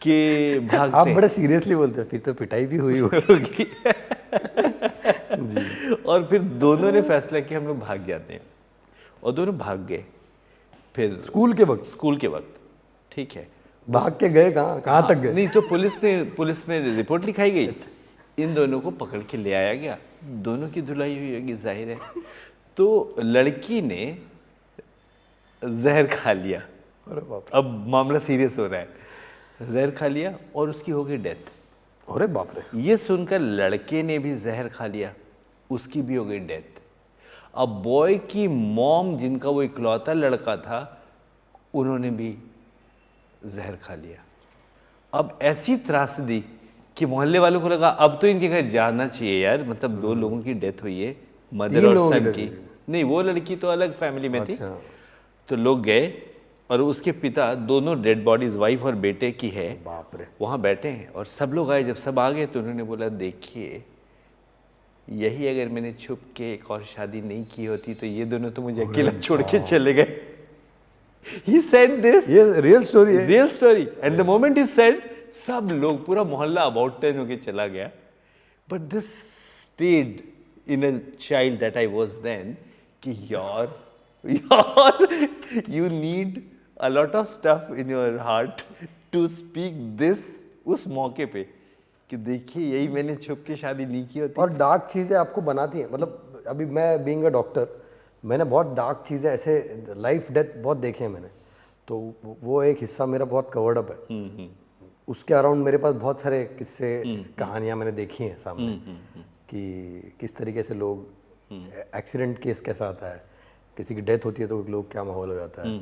कि भागते। आप बड़े सीरियसली बोलते हैं, फिर तो पिटाई भी हुई होगी। और फिर दोनों ने फैसला किया हम लोग भाग जाते हैं, और दोनों भाग गए। फिर स्कूल के वक्त ठीक है, भाग के गए कहाँ तक गए? नहीं तो पुलिस में रिपोर्ट लिखाई गई, इन दोनों को पकड़ के ले आया गया, दोनों की धुलाई हुई होगी जाहिर है। तो लड़की ने जहर खा लिया। अरे बाप रे, अब मामला सीरियस हो रहा है। जहर खा लिया और उसकी हो गई डेथ। अरे बाप रे। ये सुनकर लड़के ने भी जहर खा लिया, उसकी भी हो गई डेथ। अब बॉय की मॉम, जिनका वो इकलौता लड़का था, उन्होंने भी जहर खा लिया। अब ऐसी त्रासदी कि मोहल्ले वालों को लगा अब तो इनके घर जाना चाहिए यार, मतलब 2 लोगों की डेथ हुई है, मदर और सन की। नहीं, वो लड़की तो अलग फैमिली में थी। तो लोग गए, और उसके पिता, दोनों डेड बॉडीज वाइफ और बेटे की है, बाप रे, वहाँ बैठे हैं। और सब लोग आए, जब सब आ गए तो उन्होंने बोला देखिए, यही अगर मैंने छुप के एक और शादी नहीं की होती तो ये दोनों तो मुझे अकेला छोड़ के चले गए। He said this, ये रियल स्टोरी है, real story. And the moment he said, सब लोग, पूरा मोहल्ला अबाउट टर्न होके चला गया। But this stayed in a child that I was then कि यार you need a lot of stuff in your heart to speak this उस मौके पे, कि देखिए यही मैंने छुप के शादी नहीं की होती। और डार्क चीज़ें आपको बनाती हैं। मतलब अभी मैं बीइंग अ डॉक्टर, मैंने बहुत डार्क चीज़ें ऐसे, लाइफ डेथ बहुत देखे हैं मैंने, तो वो एक हिस्सा मेरा बहुत कवर्ड अप है। उसके अराउंड मेरे पास बहुत सारे किस्से, कहानियाँ मैंने देखी हैं सामने, कि किस तरीके से लोग, एक्सीडेंट केस कैसा आता है, किसी की डेथ होती है तो लोग क्या माहौल हो जाता है।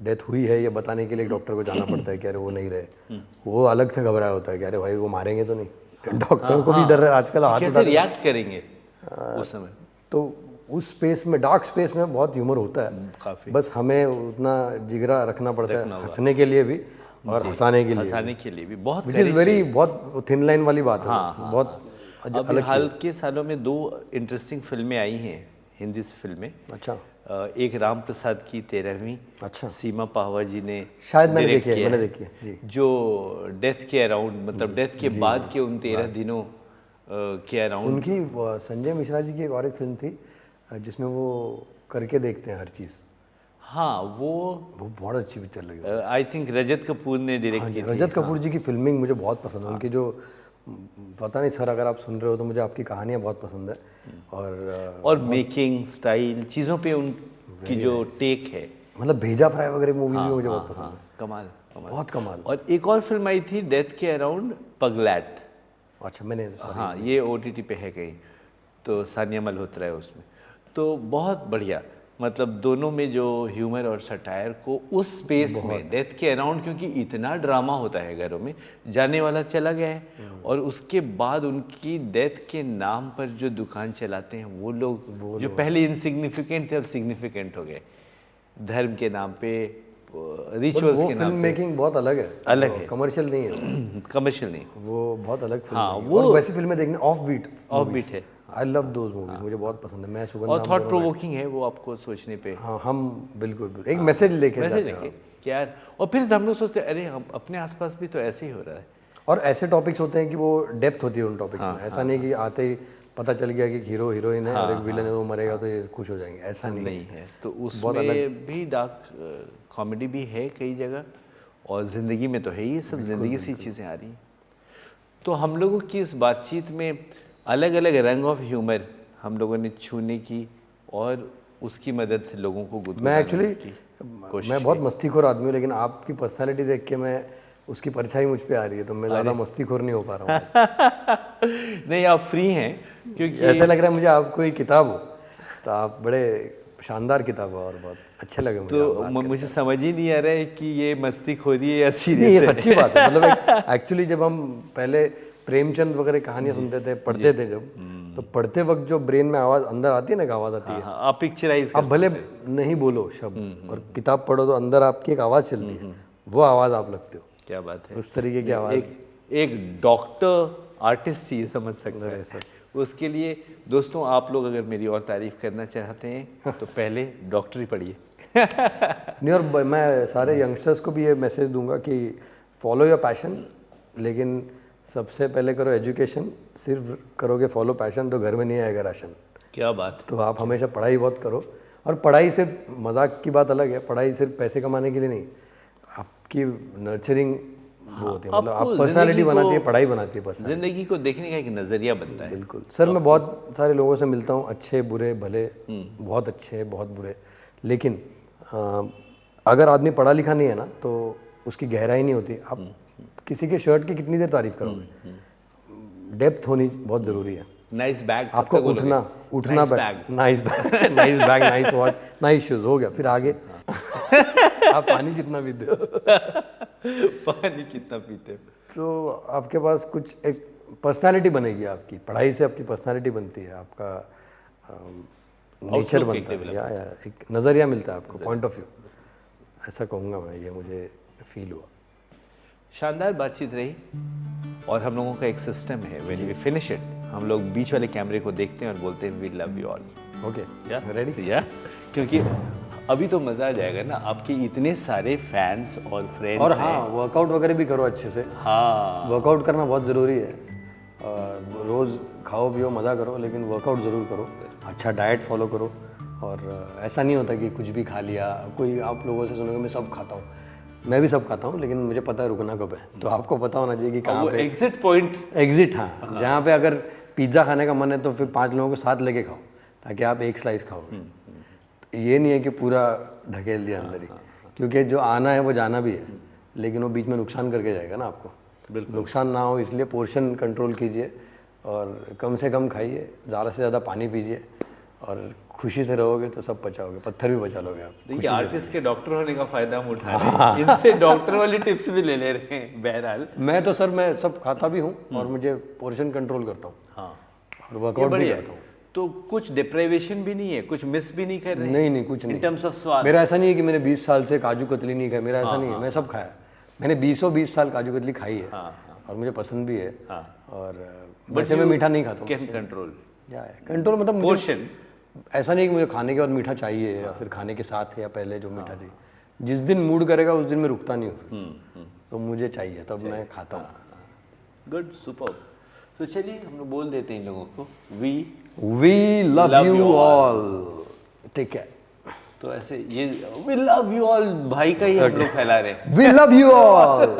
डेथ हुई है ये बताने के लिए डॉक्टर को जाना पड़ता है कि अरे वो नहीं रहे, वो अलग से घबराया होता है कि अरे भाई वो मारेंगे तो नहीं। डॉक्टरों को भी डर है आजकल, कैसे रिएक्ट करेंगे उस समय। तो उस स्पेस में, डार्क स्पेस में बहुत ह्यूमर होता है काफी। बस हमें उतना जिगरा रखना पड़ता है, हंसने के लिए भी और हंसाने के लिए भी बहुत बहुत थिन लाइन वाली बात है। बहुत अभी हाल के सालों में 2 इंटरेस्टिंग फिल्में आई हैं, हिंदी से फिल्में। अच्छा, एक राम प्रसाद की 13वीं, अच्छा, सीमा पावर जी ने शायद मैंने देखी है, जो डेथ के अराउंड, मतलब डेथ के बाद के उन 13 दिनों के अराउंड। उनकी संजय मिश्रा जी की एक और एक फिल्म थी जिसमें वो करके देखते हैं हर चीज़। हाँ, वो बहुत अच्छी पिक्चर लगी। आई थिंक रजत कपूर ने डायरेक्ट की थी। रजत कपूर जी की फिल्मिंग मुझे बहुत पसंद है। उनकी जो, पता नहीं सर अगर आप सुन रहे हो तो मुझे आपकी कहानियाँ बहुत पसंद है। और मेकिंग स्टाइल चीज़ों पे उनकी जो टेक है, मतलब भेजा फ्राई वगैरह मूवीज भी मुझे बहुत पसंद है। कमाल, बहुत कमाल। और एक और फिल्म आई थी डेथ के अराउंड, पगलैट। अच्छा, मैंने, हाँ, ये OTT पे है कहीं। तो सानिया मल्होत्रा है उसमें। तो बहुत बढ़िया, मतलब दोनों में जो ह्यूमर और सटायर को उस स्पेस में डेथ के अराउंड, क्योंकि इतना ड्रामा होता है घरों में, जाने वाला चला गया है और उसके बाद उनकी डेथ के नाम पर जो दुकान चलाते हैं वो लोग जो पहले इनसिग्निफिकेंट थे अब सिग्निफिकेंट हो गए, धर्म के नाम पे, रिचुअल्स के नाम पे। फिल्म मेकिंग बहुत अलग है, कमर्शियल नहीं है। कमर्शियल नहीं, वो बहुत अलग फिल्म हाँ, है। वो और वैसी फिल्में देखने ऑफ बीट है। आई लव दोज मूवीज, मुझे बहुत पसंद है। मैं सुगंधा और थॉट प्रोवोकिंग है वो, आपको सोचने पे। हाँ, हम बिल्कुल एक मैसेज लेके जाते हैं कि यार, और फिर हम लोग सोचते हैं अरे हम अपने आसपास भी तो ऐसे ही हो रहा है। और ऐसे टॉपिक्स होते हैं कि वो डेप्थ होती है उन टॉपिक्स में। ऐसा नहीं कि आते ही पता चल गया कि हीरो हीरोइन है और एक विलन है, वो मरेगा तो ये खुश हो जाएंगे, ऐसा नहीं है। तो उसमें भी डार्क कॉमेडी भी है कई जगह, और ज़िंदगी में तो है ही, सब ज़िंदगी से चीज़ें आ रही हैं। तो हम लोगों की इस बातचीत में अलग अलग रंग ऑफ ह्यूमर हम लोगों ने छूने की और उसकी मदद से लोगों को मैं एक्चुअली मैं बहुत मस्तीखोर आदमी हूँ, लेकिन आपकी पर्सनालिटी देख के मैं उसकी परछाई मुझ पे आ रही है, तो मैं ज़्यादा मस्तीखोर नहीं हो पा रहा हूँ। नहीं, आप फ्री हैं, क्योंकि ऐसा लग रहा है मुझे आप कोई किताब हो, तो आप बड़े शानदार किताब हो और बहुत अच्छे लगे मुझे। तो मुझे समझ ही नहीं आ रहा है कि ये मस्तीखोरी है या सीरियस है। ये सच्ची बात है। मतलब एक्चुअली जब हम पहले प्रेमचंद वगैरह कहानियां सुनते थे, पढ़ते थे जब, तो पढ़ते वक्त जो ब्रेन में आवाज़ अंदर आती है ना, आवाज़ आती है, आप पिक्चराइज आप भले नहीं बोलो शब्द और किताब पढ़ो तो अंदर आपकी एक आवाज़ चलती है, वो आवाज़ आप लगते हो। क्या बात है, उस तरीके की आवाज़। एक डॉक्टर आर्टिस्ट ही समझ सकता है सर। उसके लिए दोस्तों, आप लोग अगर मेरी और तारीफ करना चाहते हैं तो पहले डॉक्टरी पढ़िए। नहीं, और मैं सारे यंगस्टर्स को भी ये मैसेज दूंगा कि फॉलो योर पैशन, लेकिन सबसे पहले करो एजुकेशन। सिर्फ करोगे फॉलो पैशन तो घर में नहीं आएगा राशन। क्या बात। तो आप हमेशा पढ़ाई बहुत करो, और पढ़ाई से मजाक की बात अलग है, पढ़ाई सिर्फ पैसे कमाने के लिए नहीं, आपकी नर्चरिंग वो होती है, मतलब आप पर्सनालिटी बनाती है, पढ़ाई बनाती है पर्सनालिटी। जिंदगी को देखने का एक नज़रिया बनता है। बिल्कुल सर, मैं बहुत सारे लोगों से मिलता हूँ, अच्छे बुरे भले, बहुत अच्छे बहुत बुरे, लेकिन अगर आदमी पढ़ा लिखा नहीं है ना तो उसकी गहराई नहीं होती। आप किसी के शर्ट की कितनी देर तारीफ करोगे? डेप्थ होनी बहुत ज़रूरी है। नाइस बैग, आपको उठना bag, nice bag, nice bag, nice watch, nice shoes, हो गया। फिर आगे आप पानी कितना पीते हो? पानी कितना पीते हो? तो आपके पास कुछ एक पर्सनालिटी बनेगी आपकी, पढ़ाई से आपकी पर्सनालिटी बनती है, आपका नेचर बनता है, या एक नज़रिया मिलता है आपको, पॉइंट ऑफ व्यू, ऐसा कहूँगा मैं, ये मुझे फील हुआ। शानदार बातचीत रही, और हम लोगों का एक सिस्टम है, व्हेन वी फिनिश इट हम लोग बीच वाले कैमरे को देखते हैं और बोलते हैं we love you all. Okay, या रेडी? या क्योंकि अभी तो मज़ा आ जाएगा ना, आपके इतने सारे फैंस और फ्रेंड्स और हाँ, वर्कआउट वगैरह भी करो अच्छे से। हाँ, वर्कआउट करना बहुत ज़रूरी है। रोज़ खाओ पियो मज़ा करो, लेकिन वर्कआउट ज़रूर करो, अच्छा डाइट फॉलो करो। और ऐसा नहीं होता कि कुछ भी खा लिया। कोई आप लोगों से सुनोगे मैं सब खाता हूँ, मैं भी सब खाता हूँ, लेकिन मुझे पता है रुकना कब है। तो आपको पता होना चाहिए कि कहाँ पे एग्जिट पॉइंट, एग्जिट, हाँ, जहाँ पे अगर पिज़्ज़ा खाने का मन है तो फिर 5 लोगों को साथ लेके खाओ, ताकि आप एक स्लाइस खाओ। ये नहीं है कि पूरा ढकेल दिया अंदर ही, क्योंकि जो आना है वो जाना भी है, लेकिन वो बीच में नुकसान करके जाएगा ना आपको। नुकसान ना हो इसलिए पोर्शन कंट्रोल कीजिए, और कम से कम खाइए, ज़्यादा से ज़्यादा पानी पीजिए, और खुशी से रहोगे तो सब बचाओगे, पत्थर भी बचा लोगे आप। देखिए, आर्टिस्ट के डॉक्टर होने का फायदा हम उठा रहे हैं, इनसे डॉक्टर वाली टिप्स भी ले रहे हैं। बहरहाल मैं तो सर, मैं सब खाता भी हूँ और मुझे पोर्शन कंट्रोल करता हूँ, हाँ, और वर्कआउट भी करता हूँ। तो कुछ डिप्राइवेशन भी नहीं है, कुछ मिस भी नहीं कर रहे? नहीं, कुछ नहीं। इन टर्म्स ऑफ स्वाद मेरा ऐसा नहीं है कि मैंने 20 साल से काजू कतली नहीं खाई, मेरा ऐसा नहीं है, मैं सब खाया। मैंने 20 साल काजू कतली खाई है, और मुझे पसंद भी है। और वैसे मैं मीठा नहीं खाता हूँ। कैन कंट्रोल, कंट्रोल मतलब पोर्शन। ऐसा नहीं कि मुझे खाने के बाद मीठा चाहिए, या फिर खाने के साथ या पहले जो मीठा चाहिए, जिस दिन मूड करेगा उस दिन मैं रुकता नहीं हूँ, तो मुझे चाहिए तब मैं खाता हूँ। Good, super. तो चलिए हम लोग बोल देते हैं इन लोगों को, we love you all, take care. तो ऐसे ये वी लव यू ऑल भाई का ही हम लोग फैला रहे हैं। We love you all.